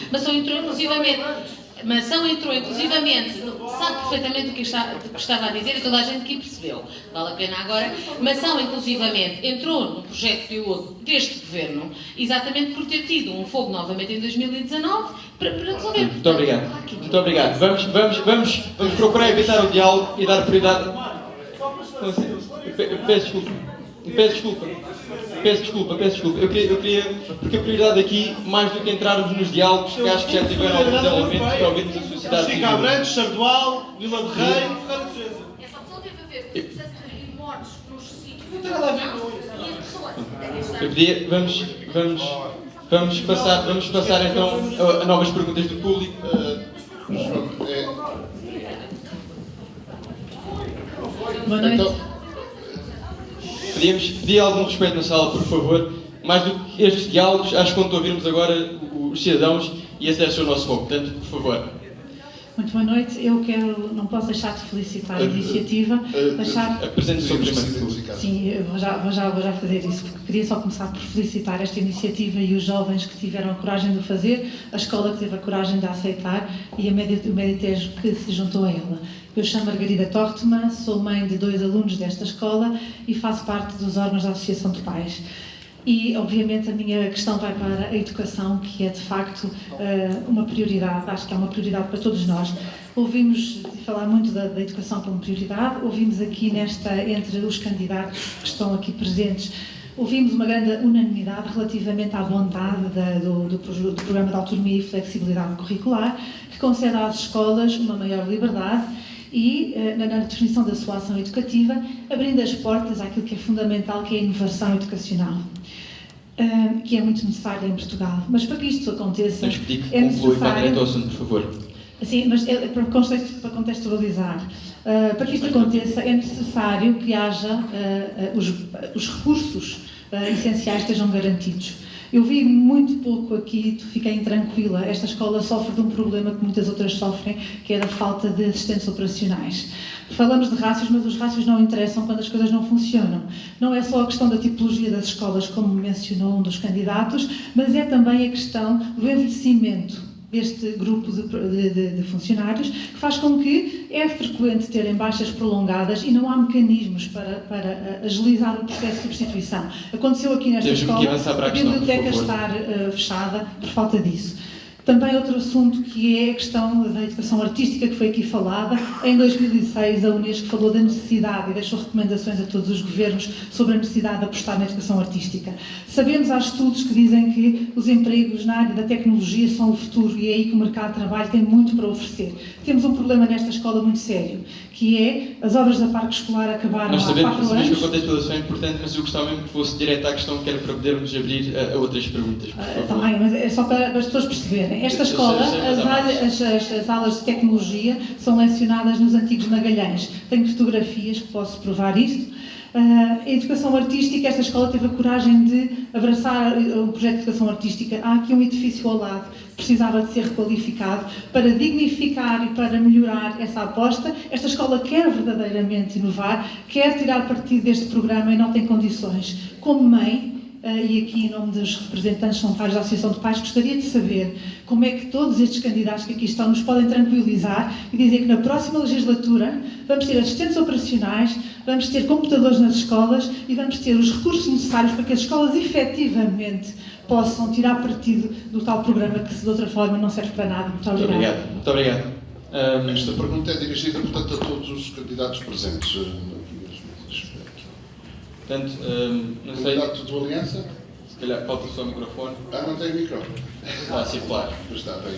entrou inclusivamente, sabe perfeitamente o que estava a dizer e toda a gente que percebeu. Vale a pena agora. Mação, inclusivamente, entrou no projeto piloto deste Governo, exatamente por ter tido um fogo novamente em 2019 para resolver. Muito obrigado. Muito obrigado. Vamos procurar evitar o diálogo e dar prioridade... Peço desculpa. Eu queria, porque a prioridade aqui, mais do que entrarmos nos diálogos, que acho que já tiveram alguns elementos para ouvirmos a sociedade civil. Chico Abrantes, Sardual, Vila de Rei, Ferreira de Jesus. Essa opção teve a ver com o processo de mortes nos sítios. Não tem nada a ver com isso. Eu pedia, vamos passar então a novas perguntas do público. Boa noite. Pedir algum respeito na sala, por favor. Mais do que estes diálogos, acho que quando ouvirmos agora os cidadãos, e esse deve ser o nosso foco. Portanto, por favor. Muito boa noite. Eu não posso deixar de felicitar a iniciativa. Apresente-se ao primeiro. Sim, eu vou já fazer isso, porque queria só começar por felicitar esta iniciativa e os jovens que tiveram a coragem de o fazer, a escola que teve a coragem de a aceitar e o Meditejo que se juntou a ela. Eu chamo Margarida Tortman, sou mãe de 2 alunos desta escola e faço parte dos órgãos da Associação de Pais. E, obviamente, a minha questão vai para a educação, que é, de facto, uma prioridade. Acho que é uma prioridade para todos nós. Ouvimos falar muito da educação como prioridade, ouvimos aqui entre os candidatos que estão aqui presentes, ouvimos uma grande unanimidade relativamente à bondade do Programa de Autonomia e Flexibilidade Curricular, que concede às escolas uma maior liberdade e, na definição da sua ação educativa, abrindo as portas àquilo que é fundamental, que é a inovação educacional, que é muito necessária em Portugal. Mas para que isto aconteça, Temos que pedir que é conclua para necessário... direto ao assunto, por favor. Sim, mas para contextualizar, para que isto aconteça é necessário que haja os recursos essenciais estejam garantidos. Eu vi muito pouco aqui, fiquei intranquila. Esta escola sofre de um problema que muitas outras sofrem, que é da falta de assistentes operacionais. Falamos de rácios, mas os rácios não interessam quando as coisas não funcionam. Não é só a questão da tipologia das escolas, como mencionou um dos candidatos, mas é também a questão do envelhecimento deste grupo de funcionários, que faz com que é frequente terem baixas prolongadas e não há mecanismos para agilizar o processo de substituição. Aconteceu aqui nesta escola a biblioteca estar fechada por falta disso. Também outro assunto que é a questão da educação artística, que foi aqui falada. Em 2006, a Unesco falou da necessidade e deixou recomendações a todos os governos sobre a necessidade de apostar na educação artística. Sabemos, há estudos que dizem que os empregos na área da tecnologia são o futuro e é aí que o mercado de trabalho tem muito para oferecer. Temos um problema nesta escola muito sério, que é as obras da parque escolar acabaram há 4 anos. Nós sabemos que a contextualização é importante, mas eu gostava mesmo que fosse direto à questão, que era para podermos abrir a outras perguntas. Também, mas é só para as pessoas perceberem. Esta escola, as aulas de tecnologia são lecionadas nos antigos Magalhães. Tenho fotografias que posso provar isto. A educação artística, esta escola teve a coragem de abraçar o projeto de educação artística. Há aqui um edifício ao lado que precisava de ser requalificado para dignificar e para melhorar essa aposta. Esta escola quer verdadeiramente inovar, quer tirar partido deste programa e não tem condições. Como mãe, e aqui em nome dos representantes são pais da Associação de Pais, gostaria de saber como é que todos estes candidatos que aqui estão nos podem tranquilizar e dizer que na próxima legislatura vamos ter assistentes operacionais, vamos ter computadores nas escolas e vamos ter os recursos necessários para que as escolas efetivamente possam tirar partido do tal programa que, de outra forma, não serve para nada. Muito obrigada. Muito obrigado. Esta pergunta é dirigida, portanto, a todos os candidatos presentes. Portanto, não sei... Candidato do Aliança? Se calhar falta só o microfone. Não tem microfone. Circular. Mas está bem.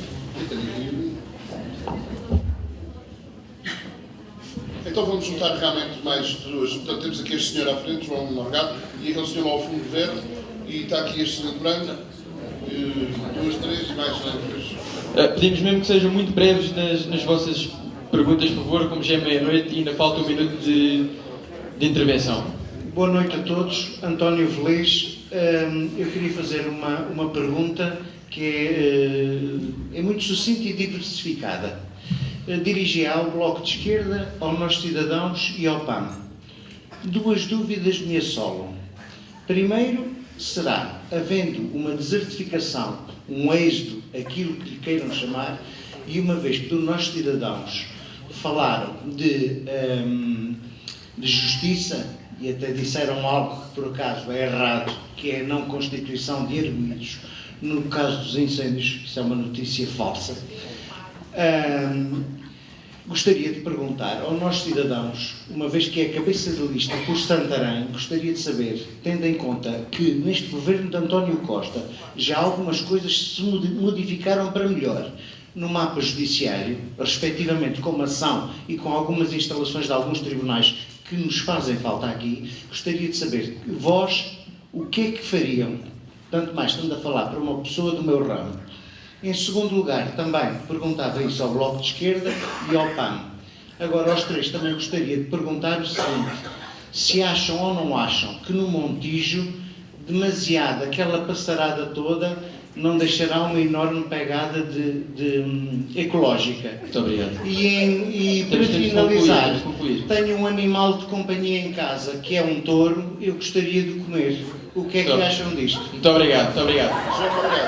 Então vamos juntar realmente mais duas. Portanto, temos aqui este senhor à frente, João Morgado, e aquele senhor ao fundo verde, e está aqui este senhor de branco, 2, 3 e mais 2. Pedimos mesmo que sejam muito breves nas vossas perguntas, por favor, como já é meia-noite e ainda falta um minuto de intervenção. Boa noite a todos. António Velez. Eu queria fazer uma pergunta que é muito sucinta e diversificada. Dirigi-a ao Bloco de Esquerda, ao Nós Cidadãos e ao PAN. 2 dúvidas me assolam. Primeiro, será, havendo uma desertificação, um êxodo, aquilo que lhe queiram chamar, e uma vez que do Nós Cidadãos falaram de justiça, e até disseram algo que por acaso é errado, que é a não constituição de arguidos, no caso dos incêndios, isso é uma notícia falsa. Gostaria de perguntar ao Nós Cidadãos, uma vez que é cabeça de lista por Santarém, gostaria de saber, tendo em conta que neste governo de António Costa já algumas coisas se modificaram para melhor no mapa judiciário, respectivamente com uma ação e com algumas instalações de alguns tribunais que nos fazem falta aqui, gostaria de saber, vós, o que é que fariam? Tanto mais estando a falar para uma pessoa do meu ramo. Em segundo lugar, também perguntava isso ao Bloco de Esquerda e ao PAN. Agora, aos três, também gostaria de perguntar o seguinte: se acham ou não acham que no Montijo, demasiado, aquela passarada toda, não deixará uma enorme pegada ecológica. Muito obrigado. E para finalizar, tenho um animal de companhia em casa, que é um touro, eu gostaria de comer. O que é que acham disto? Muito obrigado, muito obrigado.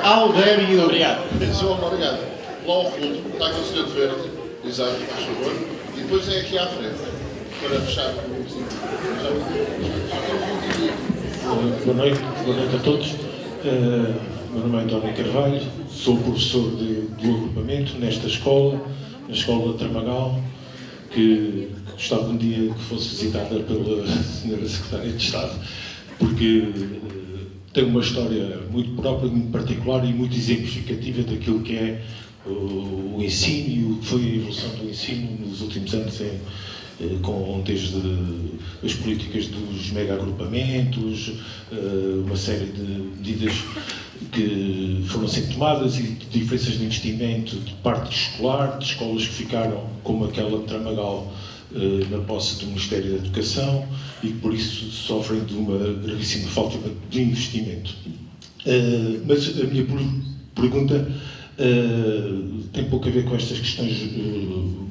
How dare you? Muito obrigado. João Morgado, lá ao fundo, está aqui o senhor de verde, exato, faz favor, e depois é aqui à frente, para fechar o Boa noite a todos. Meu nome é António Carvalho, sou professor do agrupamento nesta escola, na Escola de Tramagal, que gostava um dia que fosse visitada pela Sra. Secretária de Estado, porque tem uma história muito própria, muito particular e muito exemplificativa daquilo que é o ensino e o que foi a evolução do ensino nos últimos anos, desde as políticas dos mega-agrupamentos, uma série de medidas que foram sempre tomadas e de diferenças de investimento de parte escolar, de escolas que ficaram, como aquela de Tramagal, na posse do Ministério da Educação e que por isso sofrem de uma gravíssima falta de investimento. Mas a minha pergunta tem pouco a ver com estas questões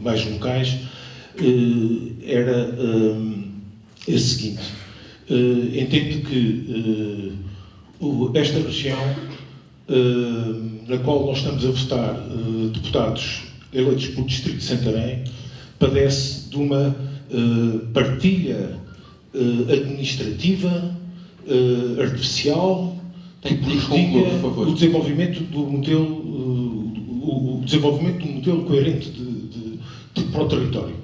mais locais. Era a seguinte: entendo que esta região na qual nós estamos a votar deputados eleitos pelo Distrito de Santarém padece de uma partilha administrativa artificial que prejudica o desenvolvimento do modelo coerente para o território.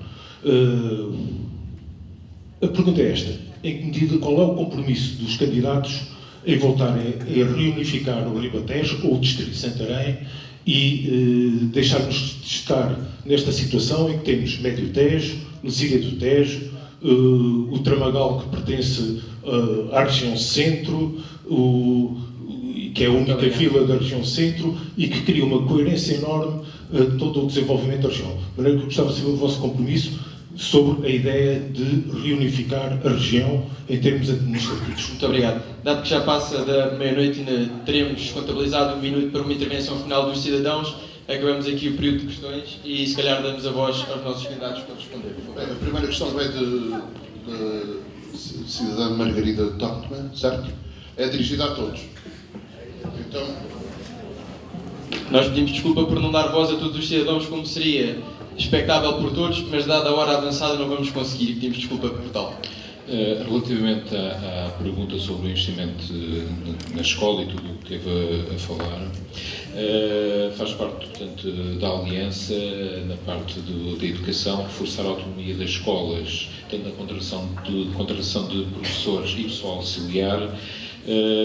A pergunta é esta: em que medida, qual é o compromisso dos candidatos em voltarem a reunificar o Ribatejo ou o Distrito de Santarém e deixarmos de estar nesta situação em que temos Médio Tejo, Lesíria do Tejo, o Tramagal, que pertence à região centro, que é a única vila da região centro e que cria uma coerência enorme de todo o desenvolvimento da região. De maneira que eu gostava de saber o vosso compromisso sobre a ideia de reunificar a região em termos administrativos. Muito obrigado. Dado que já passa da meia-noite, ainda teremos contabilizado um minuto para uma intervenção final dos cidadãos. Acabamos aqui o período de questões e, se calhar, damos a voz aos nossos candidatos para responder. Bem, a primeira questão vem da cidadã Margarida Toctman, certo? É dirigida a todos. Então... Nós pedimos desculpa por não dar voz a todos os cidadãos como seria expectável por todos, mas dada a hora avançada não vamos conseguir e pedimos desculpa por tal. Relativamente à pergunta sobre o investimento na escola e tudo o que teve a falar, faz parte, portanto, da aliança, na parte da educação, reforçar a autonomia das escolas, tanto na contratação de professores e pessoal auxiliar,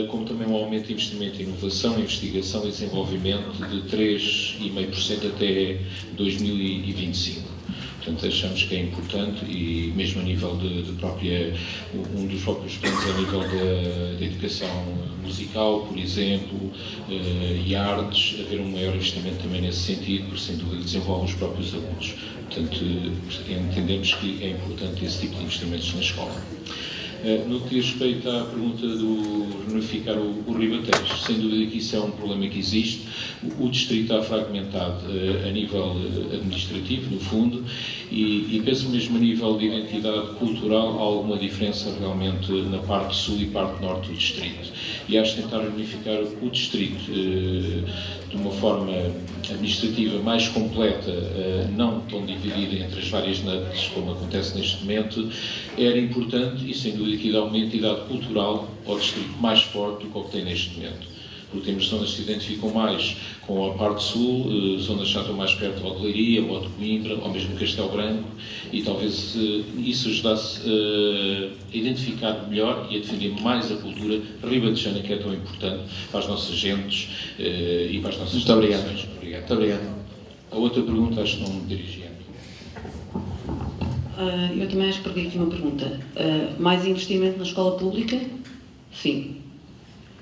como também um aumento de investimento em inovação, investigação e desenvolvimento de 3,5% até 2025. Portanto, achamos que é importante e mesmo a nível um dos próprios planos a nível da educação musical, por exemplo, e artes, haver um maior investimento também nesse sentido, porque sem dúvida desenvolvem os próprios alunos. Portanto, entendemos que é importante esse tipo de investimentos na escola. No que diz respeito à pergunta do reunificar o Ribatejo, sem dúvida que isso é um problema que existe. O distrito está fragmentado a nível administrativo, no fundo, e penso mesmo a nível de identidade cultural, há alguma diferença realmente na parte sul e parte norte do distrito. E acho que tentar reunificar o distrito de uma forma administrativa mais completa, não tão dividida entre as várias NUTs, como acontece neste momento, era importante e, sem dúvida, que dá uma entidade cultural ao distrito mais forte do que o que tem neste momento. Porque temos zonas que se identificam mais com a parte sul, zonas que já estão mais perto de Leiria, ou de Coimbra, ou mesmo Castelo Branco, e talvez isso ajudasse a identificar melhor e a defender mais a cultura ribatejana, que é tão importante para as nossas gentes e para as nossas Muito obrigado. Obrigado. Muito obrigado. A outra pergunta acho que não me dirigia. Eu também acho que perdi aqui uma pergunta. Mais investimento na escola pública? Sim.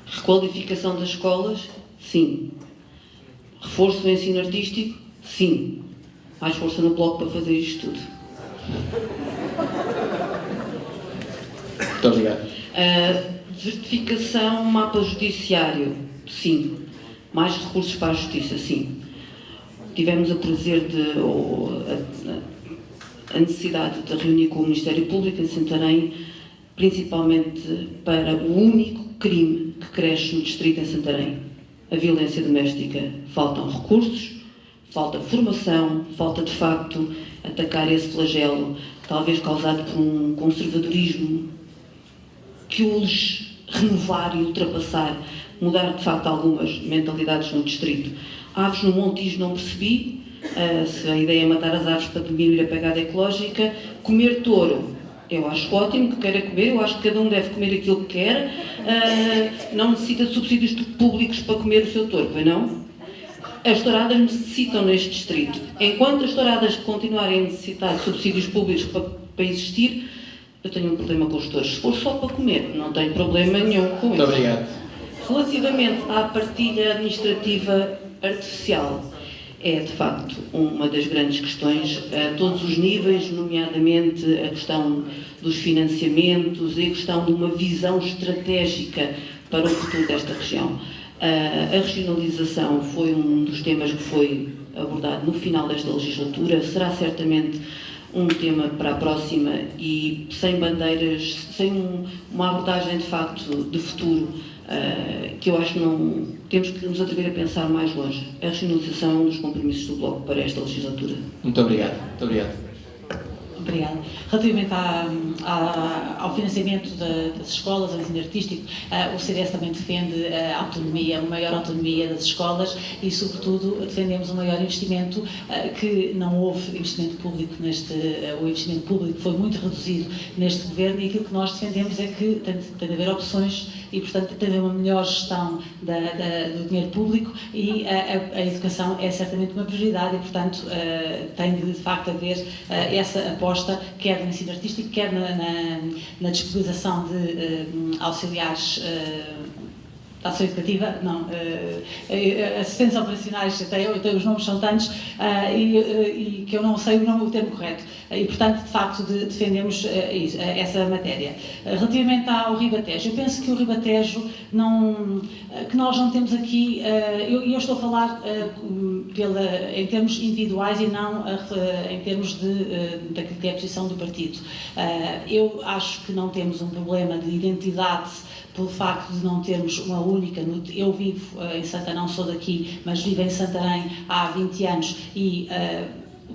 Requalificação das escolas? Sim. Reforço do ensino artístico? Sim. Mais força no bloco para fazer isto tudo. Muito obrigado. Desertificação, mapa judiciário? Sim. Mais recursos para a justiça? Sim. Tivemos a prazer a necessidade de reunir com o Ministério Público em Santarém, principalmente para o único crime que cresce no distrito em Santarém, a violência doméstica. Faltam recursos, falta formação, falta de facto atacar esse flagelo, talvez causado por um conservadorismo que os renovar e ultrapassar, mudar de facto algumas mentalidades no distrito. Aves no Montijo não percebi, se a ideia é matar as aves para diminuir a pegada ecológica. Comer touro, eu acho ótimo que queira comer, eu acho que cada um deve comer aquilo que quer, não necessita de subsídios públicos para comer o seu touro, pois não? As touradas necessitam neste distrito. Enquanto as touradas continuarem a necessitar de subsídios públicos para existir, eu tenho um problema com os touros. Se for só para comer, não tenho problema nenhum com isso. Muito obrigado. Relativamente à partilha administrativa artificial, é de facto uma das grandes questões a todos os níveis, nomeadamente a questão dos financiamentos e a questão de uma visão estratégica para o futuro desta região. A regionalização foi um dos temas que foi abordado no final desta legislatura, será certamente um tema para a próxima e sem bandeiras, sem uma abordagem de facto de futuro, que eu acho que não temos que nos atrever a pensar mais longe. A regionalização é um dos compromissos do Bloco para esta legislatura. Muito obrigado. Muito obrigado. Obrigada. Relativamente ao financiamento das escolas, ao ensino artístico, o CDS também defende a autonomia, uma maior autonomia das escolas e, sobretudo, defendemos um maior investimento, que não houve investimento público o investimento público foi muito reduzido neste governo, e aquilo que nós defendemos é que tem de haver opções e, portanto, tem de haver uma melhor gestão do dinheiro público, e a educação é certamente uma prioridade e, portanto, tem de facto haver essa aposta, quer no ensino artístico, quer na disponibilização de auxiliares da ação educativa, não, assistentes operacionais, até os nomes são tantos, e que eu não sei o termo correto. E, portanto, de facto, defendemos essa matéria. Relativamente ao Ribatejo, eu penso que o Ribatejo que nós não temos aqui, eu estou a falar em termos individuais e não em termos daquilo que é a posição do partido. Eu acho que não temos um problema de identidade pelo facto de não termos uma única. Eu vivo em Santarém, não sou daqui, mas vivo em Santarém há 20 anos e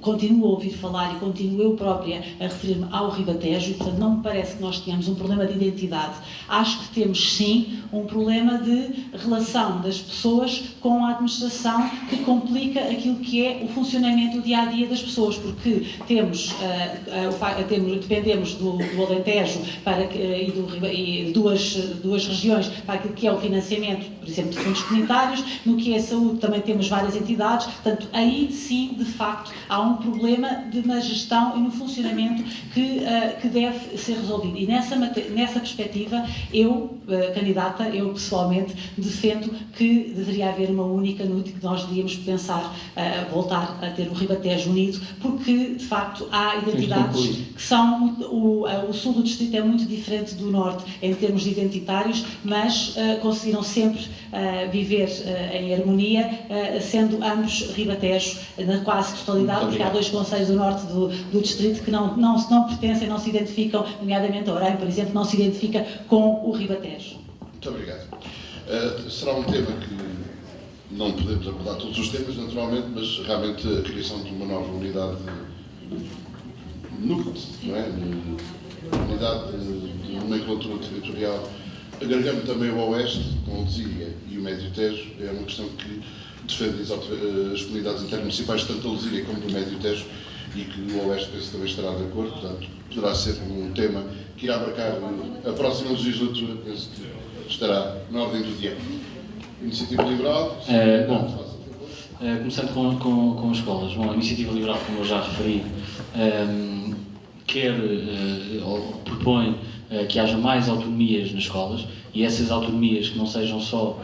continuo a ouvir falar e continuo eu própria a referir-me ao Ribatejo, e, portanto, não me parece que nós tenhamos um problema de identidade. Acho que temos, sim, um problema de relação das pessoas com a administração que complica aquilo que é o funcionamento do dia-a-dia das pessoas, porque dependemos do Alentejo e duas regiões para aquilo que é o financiamento, por exemplo, de fundos comunitários. No que é saúde também temos várias entidades, portanto, aí sim, de facto, há um problema na gestão e no funcionamento que deve ser resolvido. E nessa perspectiva, eu, candidata, eu pessoalmente defendo que deveria haver uma única NUT, que nós devíamos pensar voltar a ter o Ribatejo unido, porque, de facto, há identidades que são... O sul do distrito é muito diferente do norte em termos de identitários, mas conseguiram sempre viver em harmonia, sendo ambos Ribatejo na quase totalidade, porque há dois concelhos do norte do distrito que não pertencem, não se identificam, nomeadamente a Orem, por exemplo, não se identifica com o Ribatejo. Muito obrigado. Será um tema que não podemos abordar todos os temas, naturalmente, mas realmente a criação de uma nova unidade NUT, não é? Unidade de nomenclatura territorial, agregando também o Oeste, com o Lesíria e o Médio Tejo, é uma questão que defende as comunidades intermunicipais, tanto da Lesíria como do Médio Tejo, e que o Oeste penso também estará de acordo, portanto, poderá ser um tema que irá abarcar a próxima legislatura, penso que estará na ordem do dia. Iniciativa Liberal? Começando com as escolas. Bom, a Iniciativa Liberal, como eu já referi, propõe que haja mais autonomias nas escolas, e essas autonomias que não sejam só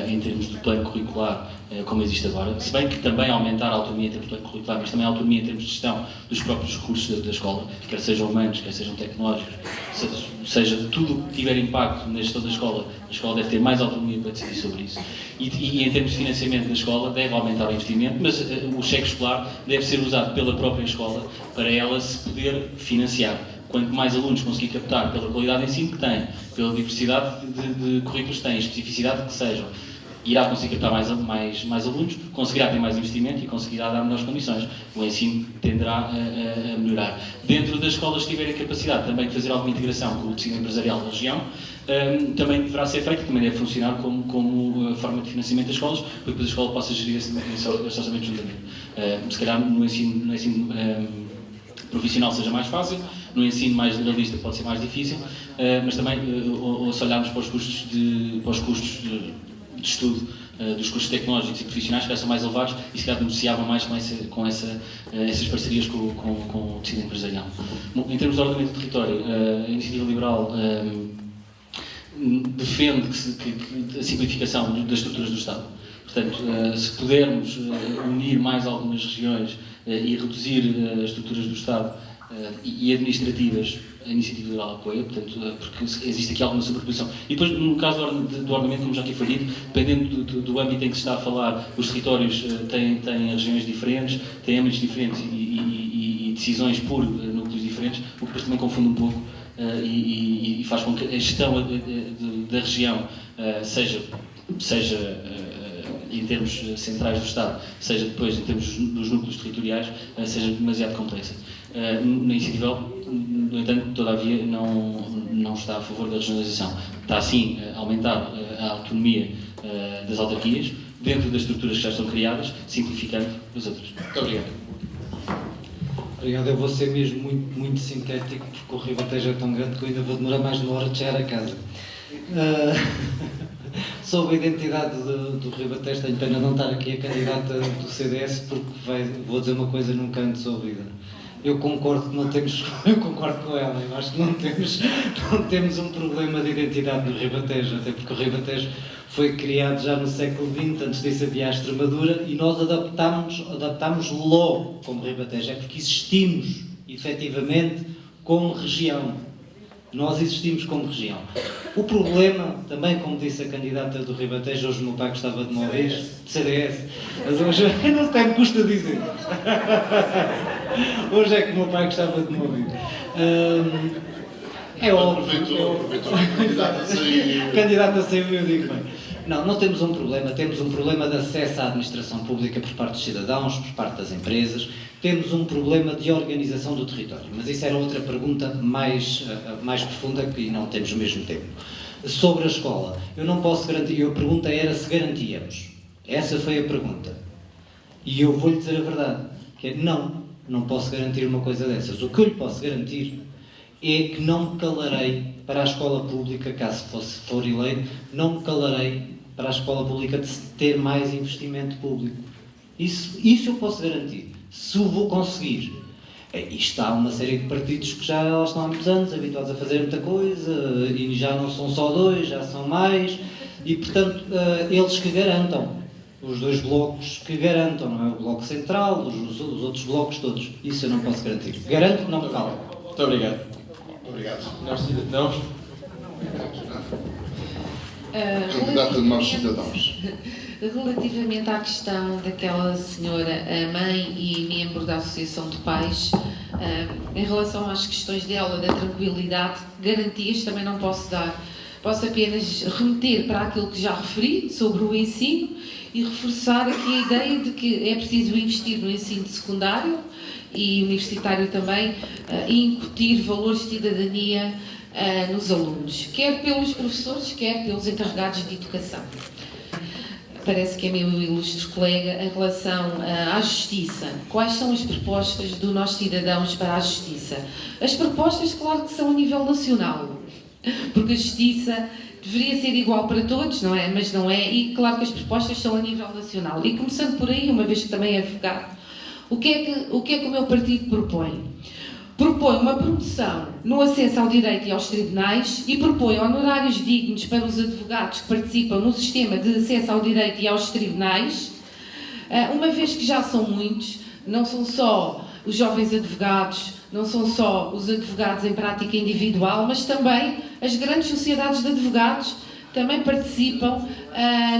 em termos do plano curricular, como existe agora, se bem que também aumentar a autonomia em termos de plano curricular, mas também a autonomia em termos de gestão dos próprios recursos da escola, quer sejam humanos, quer sejam tecnológicos, seja tudo o que tiver impacto na gestão da escola, a escola deve ter mais autonomia para decidir sobre isso. E em termos de financiamento da escola, deve aumentar o investimento, mas o cheque escolar deve ser usado pela própria escola para ela se poder financiar. Quanto mais alunos conseguir captar pela qualidade de ensino que tem, pela diversidade de currículos que têm, especificidade que sejam, irá conseguir captar mais alunos, conseguirá ter mais investimento e conseguirá dar melhores condições. O ensino tenderá a melhorar. Dentro das escolas que tiverem capacidade também de fazer alguma integração com o tecido empresarial da região, também deverá ser feito, também deve funcionar como forma de financiamento das escolas, para que depois a escola possa gerir esse orçamento juntamente. Se calhar no ensino profissional seja mais fácil, no ensino mais generalista pode ser mais difícil, mas também, ou se olharmos para os custos de estudo dos cursos tecnológicos e profissionais, que já são mais elevados e se calhar beneficiava mais com essas parcerias com o tecido empresarial. Bom, em termos de ordenamento do território, a Iniciativa Liberal defende que a simplificação das estruturas do Estado. Portanto, se pudermos unir mais algumas regiões e reduzir as estruturas do Estado e administrativas, a Iniciativa Liberal apoia, portanto, porque existe aqui alguma superposição. E depois, no caso do ordenamento, como já aqui foi dito, dependendo do âmbito em que se está a falar, os territórios têm regiões diferentes, têm âmbitos diferentes e decisões por núcleos diferentes, o que depois também confunde um pouco e faz com que a gestão da região seja em termos centrais do Estado, seja depois em termos dos núcleos territoriais, seja demasiado complexa. Na Iniciativa, no entanto, todavia, não está a favor da regionalização. Está, sim, a aumentar a autonomia das autarquias, dentro das estruturas que já estão criadas, simplificando as outras. Muito obrigado. Obrigado, eu vou ser mesmo muito sintético, porque o Ribatejo é tão grande que eu ainda vou demorar mais de uma hora de chegar a casa. Sobre a identidade do Ribatejo, tenho pena não estar aqui a candidata do CDS, porque vou dizer uma coisa nunca antes ouvida. Eu concordo que não temos, eu concordo com ela, eu acho que não temos um problema de identidade no Ribatejo, até porque o Ribatejo foi criado já no século XX, antes disso havia a Extremadura, e nós adaptámos logo como Ribatejo, é porque existimos, efetivamente, como região. Nós existimos como região. O problema, também como disse a candidata do Ribatejo, hoje o meu pai gostava de me ouvir, de CDS, mas hoje, não sei, me custa dizer. Hoje é que o meu pai gostava de me ouvir. É óbvio. Candidata saiu, eu digo bem. Não temos um problema, temos um problema de acesso à administração pública por parte dos cidadãos, por parte das empresas, temos um problema de organização do território, mas isso era outra pergunta mais profunda que não temos o mesmo tempo. Sobre a escola, eu não posso garantir, a pergunta era se garantíamos. Essa foi a pergunta. E eu vou-lhe dizer a verdade, que é não posso garantir uma coisa dessas. O que eu lhe posso garantir é que não me calarei para a escola pública, caso for eleito, não me calarei para a escola pública de ter mais investimento público. Isso eu posso garantir. Se o vou conseguir. Isto há uma série de partidos que já estão há muitos anos habituados a fazer muita coisa e já não são só dois, já são mais e, portanto, eles que garantam. Os dois blocos que garantam, não é? O Bloco Central, os outros blocos todos. Isso eu não posso garantir. Garanto que não me calo. Muito obrigado. Obrigado. Nós cidadãos. Candidata de nós cidadãos. Relativamente à questão daquela senhora, a mãe e membro da Associação de Pais, em relação às questões dela, da tranquilidade, garantias também não posso dar. Posso apenas remeter para aquilo que já referi sobre o ensino e reforçar aqui a ideia de que é preciso investir no ensino secundário e universitário também e incutir valores de cidadania nos alunos, quer pelos professores, quer pelos encarregados de educação. Parece que é meu ilustre colega, em relação à justiça. Quais são as propostas do Nós Cidadãos para a justiça? As propostas, claro que são a nível nacional, porque a justiça deveria ser igual para todos, não é? Mas não é, e claro que as propostas são a nível nacional. E começando por aí, uma vez que também é advogado, o que é que o meu partido propõe? Propõe uma promoção no acesso ao direito e aos tribunais e propõe honorários dignos para os advogados que participam no sistema de acesso ao direito e aos tribunais, uma vez que já são muitos, não são só os jovens advogados, não são só os advogados em prática individual, mas também as grandes sociedades de advogados também participam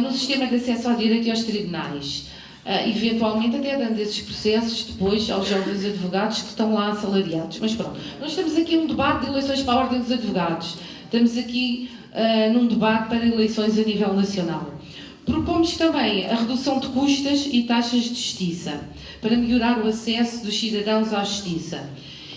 no sistema de acesso ao direito e aos tribunais. Eventualmente até dando esses processos depois aos jovens advogados que estão lá assalariados. Mas pronto, nós estamos aqui num debate de eleições para a Ordem dos Advogados. Estamos aqui num debate para eleições a nível nacional. Propomos também a redução de custas e taxas de justiça, para melhorar o acesso dos cidadãos à justiça.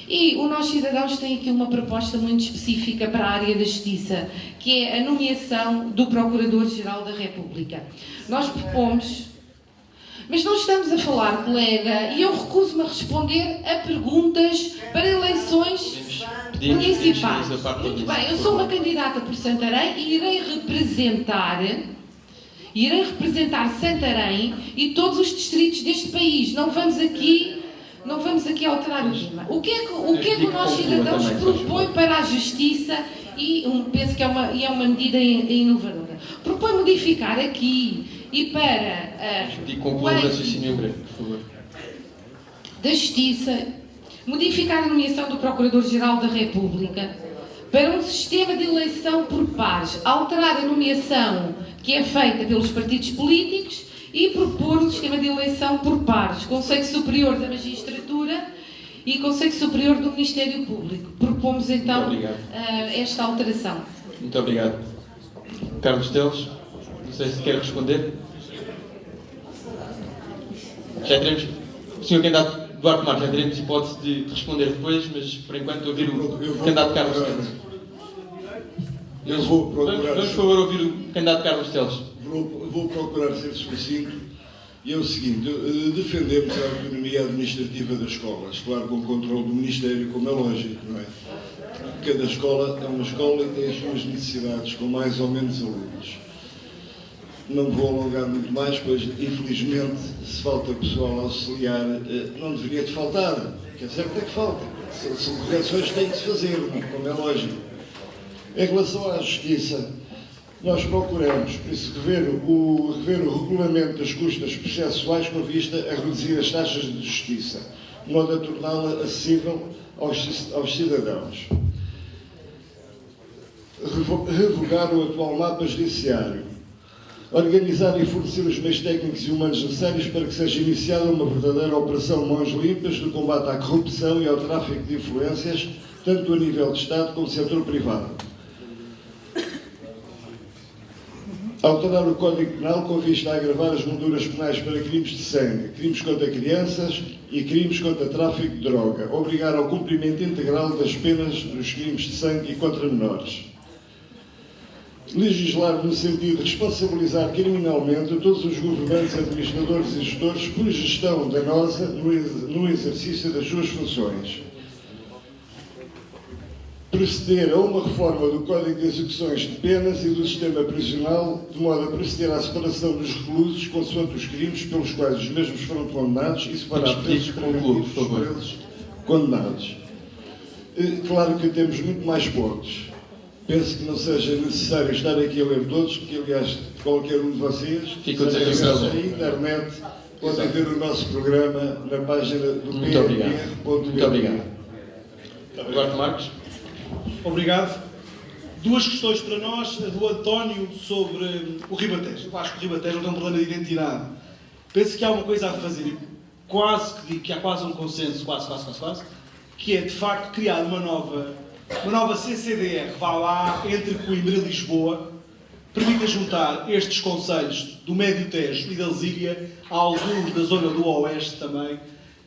E o Nós Cidadãos tem aqui uma proposta muito específica para a área da justiça, que é a nomeação do Procurador-Geral da República. Nós propomos, mas não estamos a falar, colega, e eu recuso-me a responder a perguntas para eleições municipais. Muito bem, eu sou uma candidata por Santarém e irei representar Santarém e todos os distritos deste país. Não vamos aqui alterar o tema. O que é que o Nós Cidadãos propõe para a justiça e penso que é uma medida inovadora? Propõe modificar aqui e para conclua o raciocínio em breve, por favor. Da Justiça, modificar a nomeação do Procurador-Geral da República para um sistema de eleição por pares, alterar a nomeação que é feita pelos partidos políticos e propor um sistema de eleição por pares, Conselho Superior da Magistratura e Conselho Superior do Ministério Público. Propomos então esta alteração. Muito obrigado. Carlos Teles, não sei se quer responder. Já teremos, Sr. Candidato Duarte Marques, já teremos hipótese de responder depois, mas por enquanto ouvir o candidato Carlos Teles. Vamos, por favor, ouvir o candidato Carlos Teles. Vou procurar ser sucinto, e é o seguinte: defendemos a autonomia administrativa das escolas, claro, com o controle do Ministério, como é lógico, não é? Cada escola é uma escola e tem as suas necessidades, com mais ou menos alunos. Não me vou alongar muito mais, pois, infelizmente, se falta pessoal auxiliar, não deveria de faltar, que é certo que falta. São correções que têm de se fazer, como é lógico. Em relação à justiça, nós procuramos, por isso, rever o regulamento das custas processuais com vista a reduzir as taxas de justiça, de modo a torná-la acessível aos cidadãos. Revogar o atual mapa judiciário. Organizar e fornecer os meios técnicos e humanos necessários para que seja iniciada uma verdadeira operação mãos limpas de combate à corrupção e ao tráfico de influências, tanto a nível de Estado como do setor privado. Alterar o Código Penal com vista a agravar as molduras penais para crimes de sangue, crimes contra crianças e crimes contra tráfico de droga. Obrigar ao cumprimento integral das penas dos crimes de sangue e contra menores. Legislar no sentido de responsabilizar criminalmente todos os governantes, administradores e gestores por gestão danosa no exercício das suas funções. Proceder a uma reforma do Código de Execuções de Penas e do sistema prisional, de modo a proceder à separação dos reclusos consoante os crimes pelos quais os mesmos foram condenados e separar presos preventivos dos presos condenados. Claro que temos muito mais pontos. Penso que não seja necessário estar aqui a ler todos, porque, aliás, qualquer um de vocês, na internet, pode ver o nosso programa na página do PNR.pt. Muito obrigado. Duarte Marques. Obrigado. Duas questões para nós. A do António sobre o Ribatejo. Eu acho que o Ribatejo não tem um problema de identidade. Penso que há uma coisa a fazer, que há quase um consenso, quase, que é, de facto, criar uma nova CCDR, vá lá, entre Coimbra e Lisboa, permita juntar estes concelhos do Médio Tejo e da Lesíria a alguns da zona do Oeste também,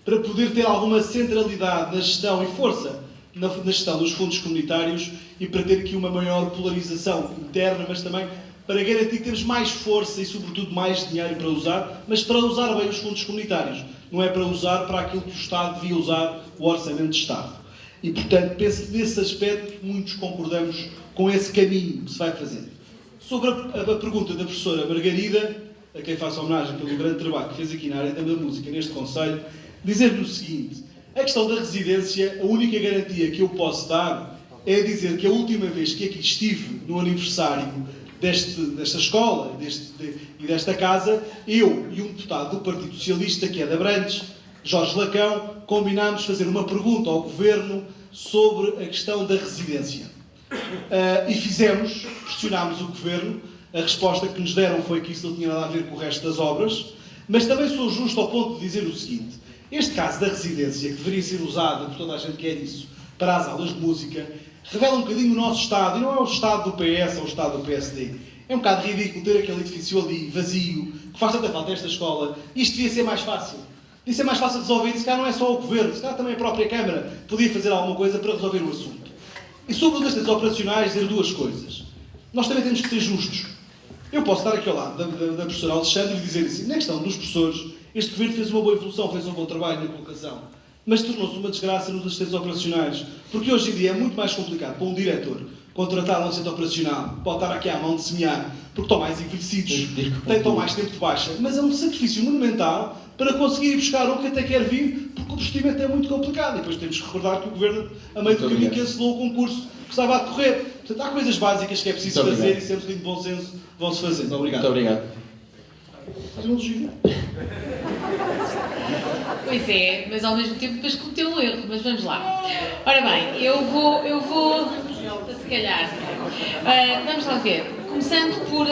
para poder ter alguma centralidade na gestão e força na gestão dos fundos comunitários e para ter aqui uma maior polarização interna, mas também para garantir que temos mais força e, sobretudo, mais dinheiro para usar, mas para usar bem os fundos comunitários. Não é para usar para aquilo que o Estado devia usar, o Orçamento de Estado. E, portanto, penso que nesse aspecto muitos concordamos com esse caminho que se vai fazer. Sobre a pergunta da professora Margarida, a quem faço homenagem pelo grande trabalho que fez aqui na área da música, neste Conselho, dizer-lhe o seguinte: a questão da residência, a única garantia que eu posso dar é dizer que a última vez que aqui estive no aniversário desta escola e desta casa, eu e um deputado do Partido Socialista, que é de Abrantes, Jorge Lacão, combinámos fazer uma pergunta ao Governo sobre a questão da residência. E fizemos, questionámos o Governo, a resposta que nos deram foi que isso não tinha nada a ver com o resto das obras, mas também sou justo ao ponto de dizer o seguinte: este caso da residência, que deveria ser usada por toda a gente que quer isso, para as aulas de música, revela um bocadinho o nosso Estado, e não é o Estado do PS ou o Estado do PSD, É um bocado ridículo ter aquele edifício ali, vazio, que faz tanta falta a esta escola. Isto devia ser mais fácil. Devia ser mais fácil de resolver. Se calhar não é só o Governo, se calhar também a própria Câmara podia fazer alguma coisa para resolver o assunto. E sobre os assistentes operacionais, dizer duas coisas. Nós também temos que ser justos. Eu posso estar aqui ao lado da professora Alexandre e dizer assim, na questão dos professores, este Governo fez uma boa evolução, fez um bom trabalho na colocação, mas tornou-se uma desgraça nos assistentes operacionais, porque hoje em dia é muito mais complicado para um diretor contratar um assistente operacional, pode estar aqui à mão de semear, porque estão mais envelhecidos, estão mais tempo de baixa, mas é um sacrifício monumental para conseguir ir buscar um que até quer vir, porque o procedimento é muito complicado. E depois temos que recordar que o Governo, a meio do caminho, cancelou o concurso que estava a decorrer. Portanto, há coisas básicas que é preciso fazer e sempre de bom senso vão-se fazendo. Obrigado. Muito obrigado. Faz um elogio. Pois é, mas ao mesmo tempo depois cometeu um erro, mas vamos lá. Ora bem, eu vou se calhar, vamos lá ver. Começando por,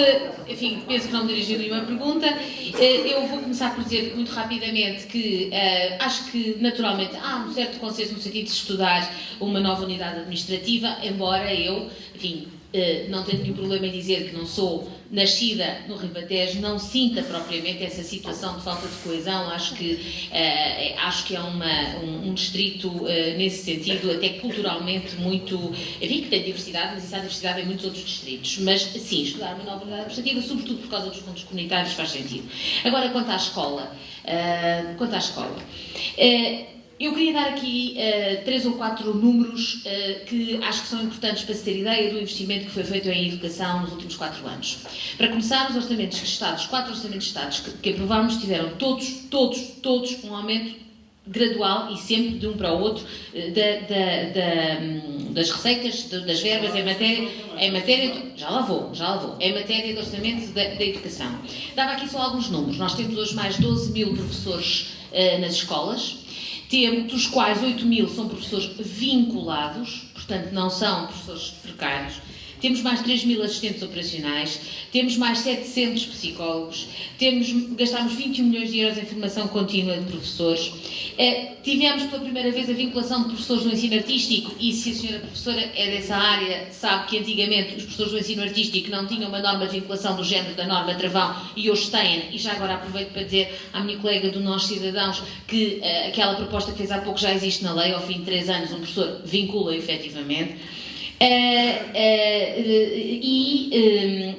enfim, penso que não me dirigi nenhuma pergunta, eu vou começar por dizer muito rapidamente que acho que naturalmente há um certo consenso no sentido de estudar uma nova unidade administrativa, embora eu, enfim, não tenho nenhum problema em dizer que não sou nascida no Ribatejo, não sinta propriamente essa situação de falta de coesão. Acho que é um distrito, nesse sentido, até culturalmente muito, enfim, que tem diversidade, mas isso há diversidade em muitos outros distritos. Mas, sim, estudar uma nova unidade administrativa, sobretudo por causa dos fundos comunitários, faz sentido. Agora, quanto à escola, eu queria dar aqui 3 ou 4 números que acho que são importantes para se ter ideia do investimento que foi feito em educação nos últimos 4 anos. Para começar, os orçamentos de Estados, 4 orçamentos de Estados que aprovámos, tiveram todos um aumento gradual e sempre de um para o outro das receitas, das verbas em matéria já lá vou, em matéria de orçamento da educação. Dava aqui só alguns números. Nós temos hoje mais 12 mil professores nas escolas, dos quais 8.000 são professores vinculados, portanto não são professores precários. Temos mais 3.000 assistentes operacionais, temos mais 700 psicólogos, gastámos 21 milhões de euros em formação contínua de professores, tivemos pela primeira vez a vinculação de professores do ensino artístico, e se a senhora professora é dessa área, sabe que antigamente os professores do ensino artístico não tinham uma norma de vinculação do género da norma Travão, e hoje têm, e já agora aproveito para dizer à minha colega do Nós Cidadãos que aquela proposta que fez há pouco já existe na lei, ao fim de 3 anos um professor vincula efetivamente.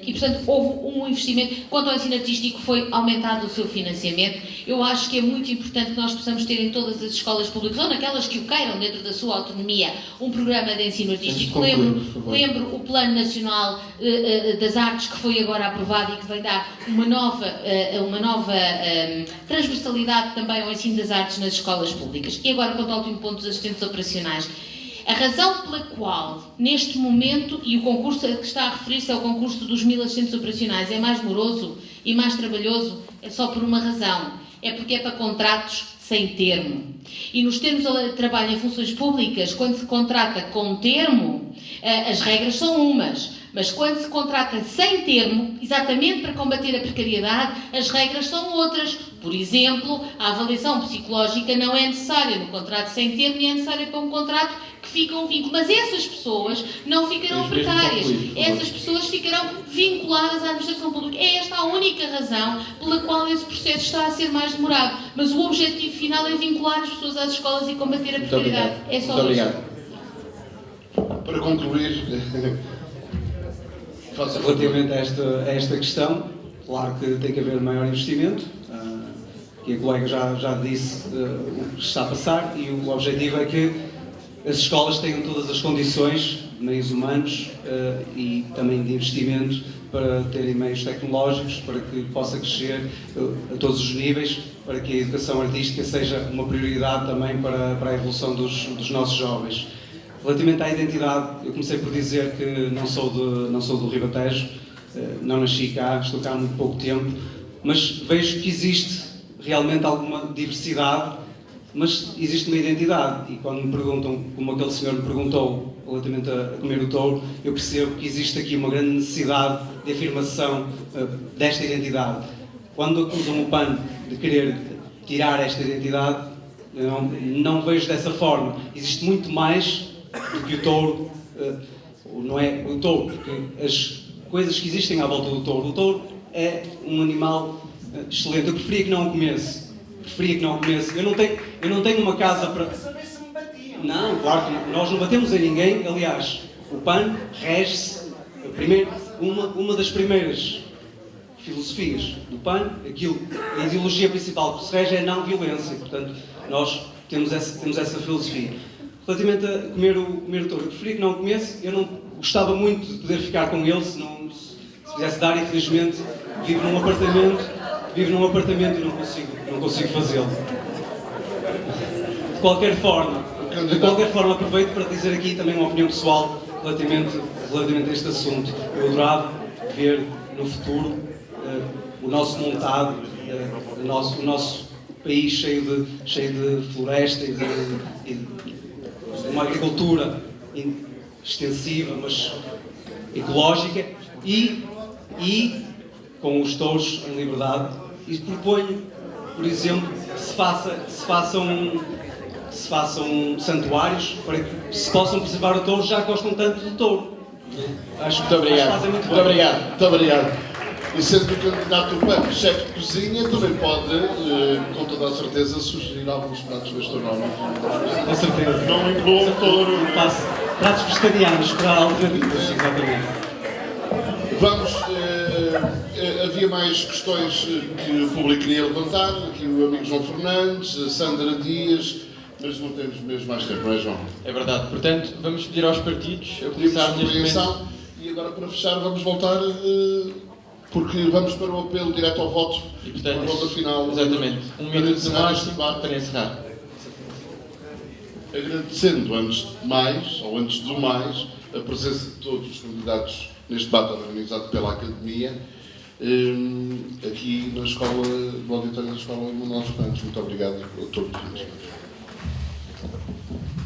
Portanto, houve um investimento. Quanto ao ensino artístico, foi aumentado o seu financiamento. Eu acho que é muito importante que nós possamos ter em todas as escolas públicas, ou naquelas que o queiram, dentro da sua autonomia, um programa de ensino artístico. Lembro o Plano Nacional das Artes, que foi agora aprovado e que vai dar uma nova transversalidade também ao ensino das artes nas escolas públicas. E agora, quanto ao último ponto dos assistentes operacionais, a razão pela qual, neste momento, e o concurso a que está a referir-se é o concurso dos 1.000 assistentes operacionais, é mais moroso e mais trabalhoso, é só por uma razão. É porque é para contratos sem termo. E nos termos de trabalho em funções públicas, quando se contrata com termo, as regras são umas. Mas quando se contrata sem termo, exatamente para combater a precariedade, as regras são outras. Por exemplo, a avaliação psicológica não é necessária no contrato sem termo, nem é necessária para um contrato que fica um vínculo. Mas essas pessoas não ficarão precárias. Essas pessoas ficarão vinculadas à administração pública. É esta a única razão pela qual esse processo está a ser mais demorado. Mas o objetivo final é vincular as pessoas às escolas e combater a precariedade. É só Muito isso. obrigado. Para concluir, relativamente a esta questão, claro que tem que haver maior investimento, que a colega já disse o que está a passar, e o objetivo é que as escolas tenham todas as condições, meios humanos e também de investimento, para terem meios tecnológicos, para que possa crescer a todos os níveis, para que a educação artística seja uma prioridade também para a evolução dos nossos jovens. Relativamente à identidade, eu comecei por dizer que não sou do Ribatejo, não nasci cá, estou cá há muito pouco tempo, mas vejo que existe realmente alguma diversidade, mas existe uma identidade. E quando me perguntam, como aquele senhor me perguntou relativamente a comer o touro, eu percebo que existe aqui uma grande necessidade de afirmação desta identidade. Quando acusam o PAN de querer tirar esta identidade, eu não vejo dessa forma. Existe muito mais do que o touro, não é o touro, porque coisas que existem à volta do touro. O touro é um animal excelente. Eu preferia que não o comesse. Eu não tenho uma casa para... Não, claro que não. Nós não batemos em ninguém. Aliás, o PAN rege-se... Uma das primeiras filosofias do PAN, a ideologia principal que se rege é a não-violência. Portanto, nós temos essa filosofia. Relativamente a comer o touro, eu preferia que não o comesse. Eu não gostava muito de poder ficar com ele se pudesse dar. Infelizmente, vivo num apartamento e não consigo fazê-lo. De qualquer forma, aproveito para dizer aqui também uma opinião pessoal relativamente a este assunto. Eu adorava ver no futuro o nosso montado, o nosso país cheio de floresta e de uma agricultura extensiva, mas ecológica e com os touros em liberdade. E proponho, por exemplo, que se façam santuários para que se possam preservar o touro, já gostam tanto do touro. Acho que fazem muito bem. Muito obrigado. E sendo que o candidato do PAN, chefe de cozinha, também pode, com toda a certeza, sugerir alguns pratos gastronómicos. Com certeza. Não incluam o touro. Faço pratos vegetarianos para alternativas, exatamente. Vamos, havia mais questões que o público queria levantar. Aqui o amigo João Fernandes, a Sandra Dias, mas não temos mesmo mais tempo, não é, João? É verdade. Portanto, vamos pedir aos partidos a começar neste momento. E agora, para fechar, vamos voltar, porque vamos para o apelo direto ao voto. E, portanto, a volta final. Exatamente. Um minuto no máximo para encerrar. Agradecendo, antes do mais, a presença de todos os candidatos neste debate organizado pela Academia, aqui na escola, no auditório da Escola Manuel Fernandes. Muito obrigado a todos.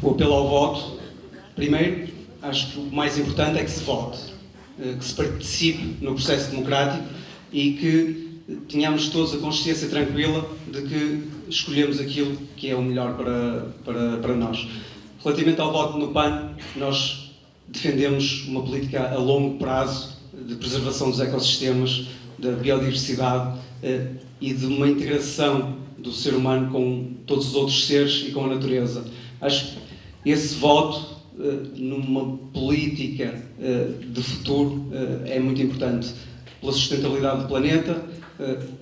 O apelo ao voto, primeiro, acho que o mais importante é que se vote, que se participe no processo democrático e que tenhamos todos a consciência tranquila de que escolhemos aquilo que é o melhor para nós. Relativamente ao voto no PAN, nós defendemos uma política a longo prazo de preservação dos ecossistemas, da biodiversidade e de uma integração do ser humano com todos os outros seres e com a natureza. Acho que esse voto numa política de futuro é muito importante pela sustentabilidade do planeta,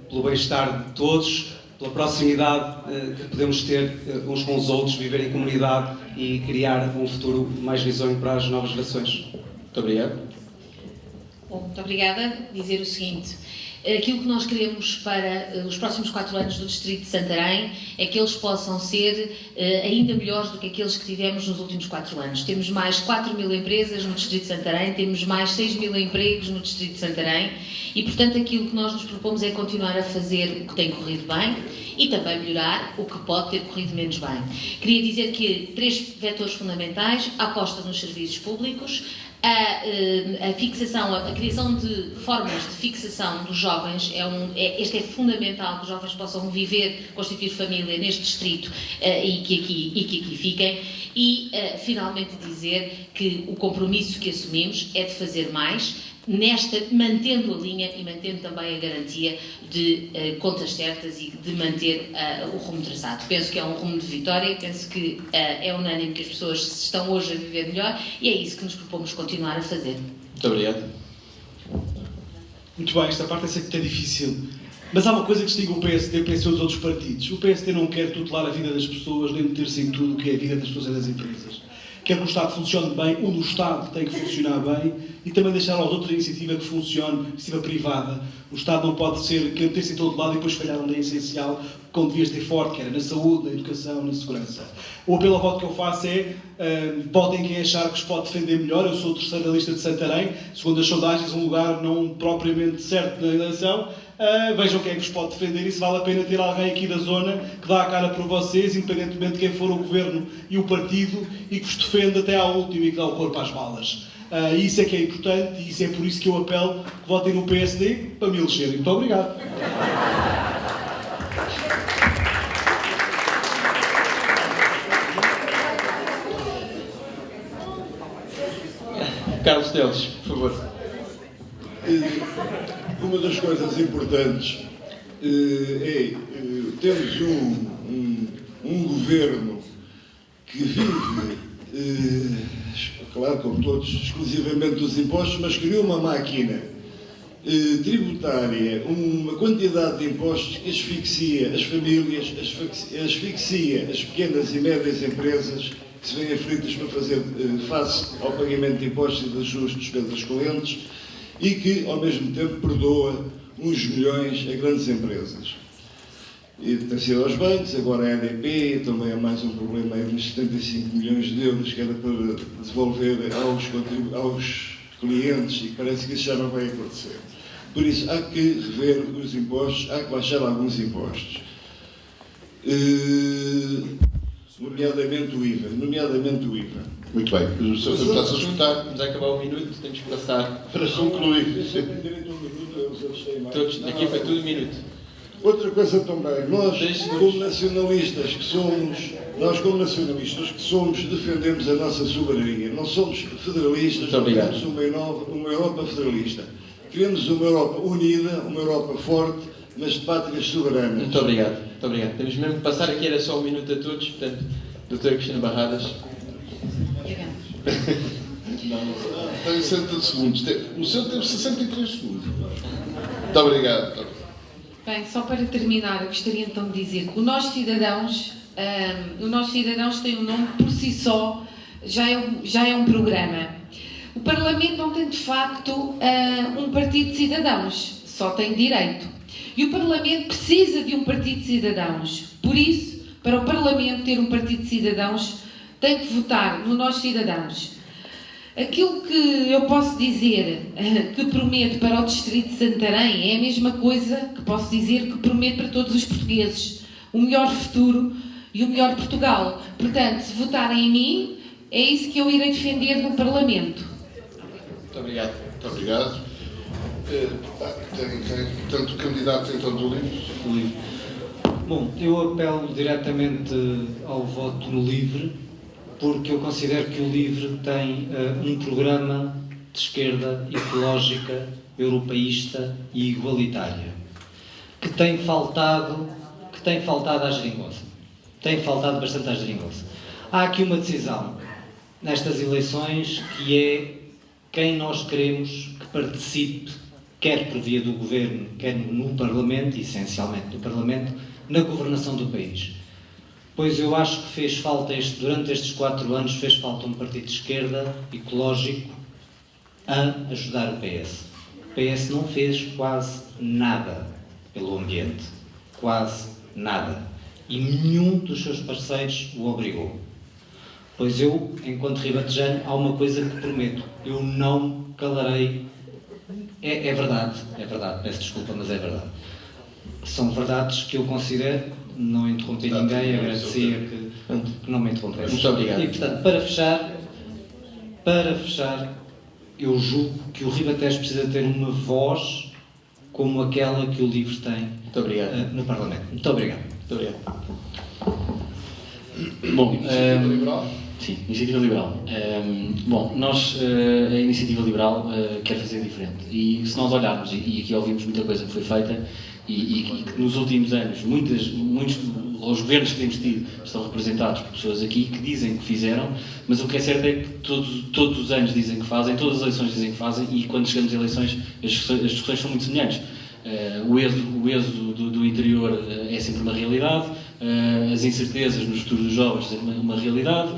pelo bem-estar de todos, pela proximidade que podemos ter uns com os outros, viver em comunidade e criar um futuro mais risonho para as novas gerações. Muito obrigado. Bom, muito obrigada. Dizer o seguinte: aquilo que nós queremos para os próximos 4 anos do Distrito de Santarém é que eles possam ser ainda melhores do que aqueles que tivemos nos últimos 4 anos. Temos mais 4.000 empresas no Distrito de Santarém, temos mais 6.000 empregos no Distrito de Santarém e, portanto, aquilo que nós nos propomos é continuar a fazer o que tem corrido bem e também melhorar o que pode ter corrido menos bem. Queria dizer que 3 vetores fundamentais: a aposta nos serviços públicos, a fixação, a criação de formas de fixação dos jovens, este é fundamental, que os jovens possam viver, constituir família neste distrito e que aqui fiquem. E, finalmente, dizer que o compromisso que assumimos é de fazer mais, mantendo a linha e mantendo também a garantia de contas certas e de manter o rumo traçado. Penso que é um rumo de vitória, penso que é unânime que as pessoas estão hoje a viver melhor e é isso que nos propomos continuar a fazer. Muito obrigado. Muito bem, esta parte é sempre muito difícil. Mas há uma coisa que distingue o PSD do PSD dos outros partidos. O PSD não quer tutelar a vida das pessoas, nem meter-se em tudo o que é a vida das pessoas e das empresas. Quer que o Estado funcione bem, onde o Estado tem que funcionar bem, e também deixar aos outros a iniciativa que funcione, iniciativa privada. O Estado não pode querer meter-se em todo lado e depois falhar onde é essencial, onde devias ter forte, que era na saúde, na educação, na segurança. O apelo ao voto que eu faço é votem quem achar que os pode defender melhor. Eu sou o terceiro da lista de Santarém, segundo as sondagens, um lugar não propriamente certo na eleição. Vejam quem é que vos pode defender e se vale a pena ter alguém aqui da zona que dá a cara por vocês, independentemente de quem for o governo e o partido, e que vos defende até à última e que dá o corpo às balas. Isso é que é importante e isso é por isso que eu apelo que votem no PSD para me elegerem. Muito obrigado. Carlos Teles, por favor. Uma das coisas importantes é termos um governo que vive, claro, como todos, exclusivamente dos impostos, mas criou uma máquina tributária, uma quantidade de impostos que asfixia as famílias, asfixia as pequenas e médias empresas que se veem aflitas para fazer face ao pagamento de impostos e das suas despesas correntes e que, ao mesmo tempo, perdoa uns milhões a grandes empresas. E tem sido aos bancos, agora a EDP, também há mais um problema aí de 75 milhões de euros que era para devolver aos clientes e parece que isso já não vai acontecer. Por isso, há que rever os impostos, há que baixar alguns impostos. Nomeadamente o IVA. Muito bem. O Sr. está-se a escutar. Vamos acabar o minuto, temos que passar para concluir. Todos, daqui foi tudo um minuto. Outra coisa também, nós como nacionalistas que somos, defendemos a nossa soberania. Não somos federalistas, não queremos uma Europa federalista. Queremos uma Europa unida, uma Europa forte, mas de pátrias soberanas. Muito obrigado, muito obrigado. Temos mesmo que passar aqui, era só um minuto a todos, portanto, Doutora Cristina Barradas. Tem 60 segundos. O seu teve 63 segundos. Muito obrigado. Bem, só para terminar, eu gostaria então de dizer que o Nós Cidadãos tem um nome por si só, já é um programa. O Parlamento não tem de facto um partido de cidadãos, só tem direito. E o Parlamento precisa de um partido de cidadãos. Por isso, para o Parlamento ter um partido de cidadãos, tem que votar no Nós Cidadãos. Aquilo que eu posso dizer, que prometo para o Distrito de Santarém, é a mesma coisa que posso dizer que prometo para todos os portugueses. O melhor futuro e o melhor Portugal. Portanto, se votarem em mim, é isso que eu irei defender no Parlamento. Muito obrigado. Muito obrigado. Portanto, o candidato então do LIVRE. Bom, eu apelo diretamente ao voto no LIVRE, porque eu considero que o LIVRE tem um programa de esquerda ecológica, europeísta e igualitária, que tem faltado à geringonça. Tem faltado bastante à geringonça. Há aqui uma decisão nestas eleições que é quem nós queremos que participe, quer por via do Governo, quer no Parlamento, essencialmente no Parlamento, na governação do país. Pois eu acho que fez falta, durante estes 4 anos, fez falta um partido de esquerda ecológico a ajudar o PS. O PS não fez quase nada pelo ambiente. Quase nada. E nenhum dos seus parceiros o obrigou. Pois eu, enquanto ribatejano, há uma coisa que prometo. Eu não calarei. É verdade, peço desculpa, mas é verdade. São verdades que eu considero. Não interrompi ninguém, agradecia que não me interrompesse. Muito obrigado. E, portanto, para fechar, eu julgo que o Ribatejo precisa ter uma voz como aquela que o LIVRE tem no Parlamento. Muito obrigado. Muito obrigado. Bom, Iniciativa Liberal? Sim, Iniciativa Liberal. Bom, nós, a Iniciativa Liberal quer fazer diferente. E se nós olharmos, e aqui ouvimos muita coisa que foi feita, e que nos últimos anos, muitos os governos que temos tido estão representados por pessoas aqui que dizem que fizeram, mas o que é certo é que todos os anos dizem que fazem, todas as eleições dizem que fazem, e quando chegamos a eleições as discussões são muito semelhantes. O êxodo do interior é sempre uma realidade, as incertezas no futuro dos jovens é uma realidade,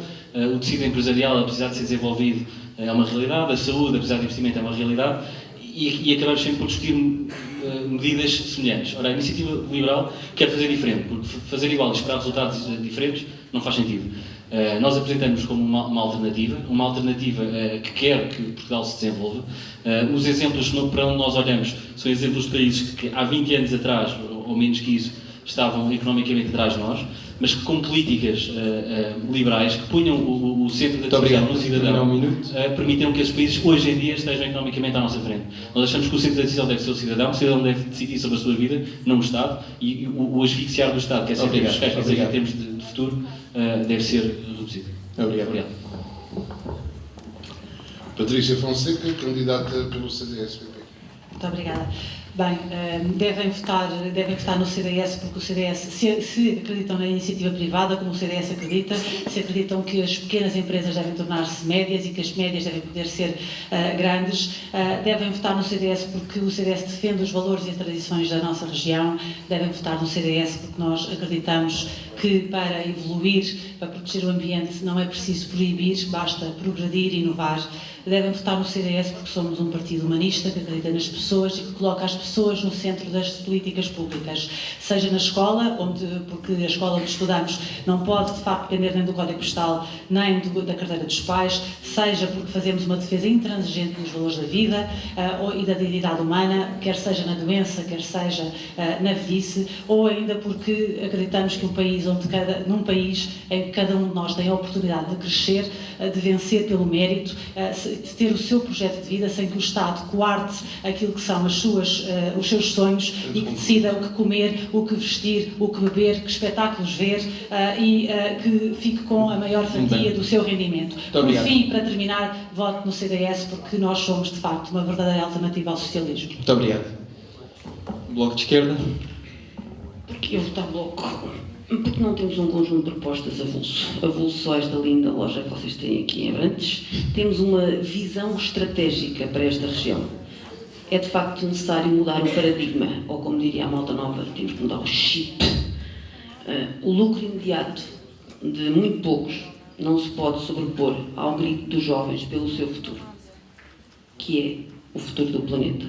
o tecido empresarial, apesar de ser desenvolvido, é uma realidade, a saúde, apesar de investimento, é uma realidade, e acabamos sempre por discutir medidas semelhantes. Ora, a Iniciativa Liberal quer fazer diferente, porque fazer igual e esperar resultados diferentes não faz sentido. Nós apresentamos como uma alternativa que quer que Portugal se desenvolva. Os exemplos para onde nós olhamos são exemplos de países que há 20 anos atrás, ou menos que isso, estavam economicamente atrás de nós, mas que com políticas liberais que punham o centro da decisão no cidadão, permitiram que esses países hoje em dia estejam economicamente à nossa frente. Nós achamos que o centro da decisão deve ser o cidadão deve decidir sobre a sua vida, não o Estado, e o asfixiar do Estado, que é sempre em termos de futuro, deve ser reduzido. Obrigado. Patrícia Fonseca, candidata pelo CDS-PP. Muito obrigada. Bem, devem votar no CDS porque o CDS, se acreditam na iniciativa privada, como o CDS acredita, se acreditam que as pequenas empresas devem tornar-se médias e que as médias devem poder ser grandes, devem votar no CDS porque o CDS defende os valores e as tradições da nossa região, devem votar no CDS porque nós acreditamos que para evoluir, para proteger o ambiente, não é preciso proibir, basta progredir e inovar. Devem votar no CDS porque somos um partido humanista que acredita nas pessoas e que coloca as pessoas no centro das políticas públicas, seja na escola, porque a escola onde estudamos não pode, de facto, depender nem do código postal, nem da carteira dos pais, seja porque fazemos uma defesa intransigente dos valores da vida e da dignidade humana, quer seja na doença, quer seja na velhice, ou ainda porque acreditamos que num país em que cada um de nós tem a oportunidade de crescer, de vencer pelo mérito, de ter o seu projeto de vida sem que o Estado coarte aquilo que são os seus sonhos e que decida o que comer, o que vestir, o que beber, que espetáculos ver e que fique com a maior fatia do seu rendimento. Por fim, para terminar, voto no CDS porque nós somos, de facto, uma verdadeira alternativa ao socialismo. Muito obrigado. Bloco de Esquerda. Porque eu votar Bloco? Porque não temos um conjunto de propostas avulso só esta linda loja que vocês têm aqui em Abrantes. Temos uma visão estratégica para esta região. É de facto necessário mudar o paradigma, ou como diria a malta nova, temos que mudar o chip. O lucro imediato de muito poucos não se pode sobrepor ao grito dos jovens pelo seu futuro, que é o futuro do planeta.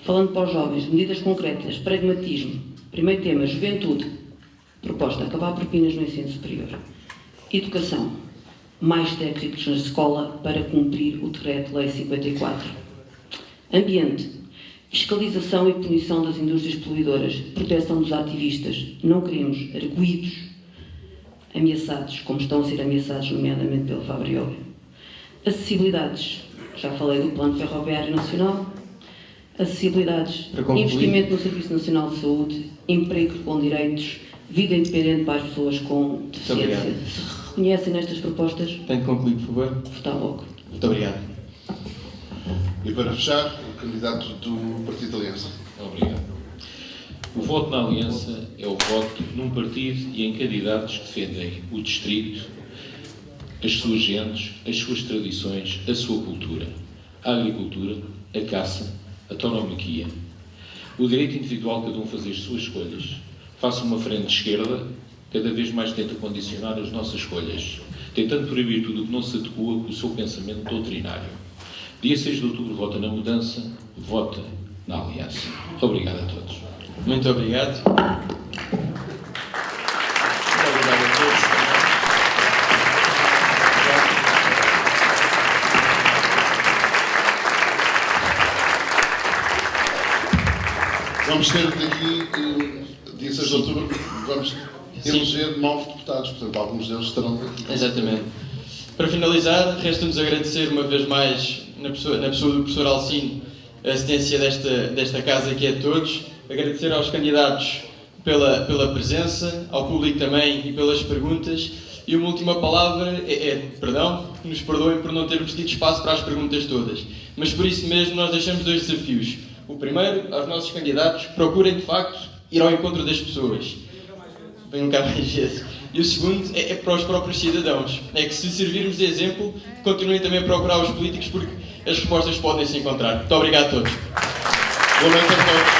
Falando para os jovens, medidas concretas, pragmatismo. Primeiro tema, juventude. Proposta, acabar propinas no ensino superior. Educação. Mais técnicos na escola para cumprir o Decreto-Lei 54. Ambiente. Fiscalização e punição das indústrias poluidoras. Proteção dos ativistas. Não queremos arguidos ameaçados, como estão a ser ameaçados, nomeadamente pelo Fabrioli. Acessibilidades. Já falei do Plano Ferroviário Nacional. Acessibilidades, investimento no Serviço Nacional de Saúde, emprego com direitos, vida independente para as pessoas com deficiência. Se reconhecem nestas propostas, tem que concluir, por favor. Votar logo. Muito obrigado. E para fechar, o candidato do Partido Aliança. Obrigado. O voto na Aliança é o voto num partido e em candidatos que defendem o distrito, as suas gentes, as suas tradições, a sua cultura, a agricultura, a caça, a tauromaquia, o direito individual de cada um fazer as suas escolhas. Faça uma frente de esquerda, cada vez mais tenta condicionar as nossas escolhas, tentando proibir tudo o que não se adequa com o seu pensamento doutrinário. Dia 6 de outubro vota na mudança, vota na Aliança. Obrigado a todos. Muito obrigado. Muito obrigado a todos. Vamos ter daqui, dia 6 de outubro, vamos eleger 9 deputados, portanto, alguns deles estarão aqui. Exatamente. Para finalizar, resta-nos agradecer uma vez mais, na pessoa do professor Alcino, a assistência desta casa aqui a todos, agradecer aos candidatos pela presença, ao público também e pelas perguntas, e uma última palavra perdão, nos perdoem por não termos tido espaço para as perguntas todas, mas por isso mesmo nós deixamos 2 desafios. O primeiro, aos nossos candidatos, procurem de facto ir ao encontro das pessoas. Venham cá mais vezes. E o segundo é para os próprios cidadãos. É que se servirmos de exemplo, continuem também a procurar os políticos porque as respostas podem se encontrar. Muito obrigado a todos. Boa noite a todos.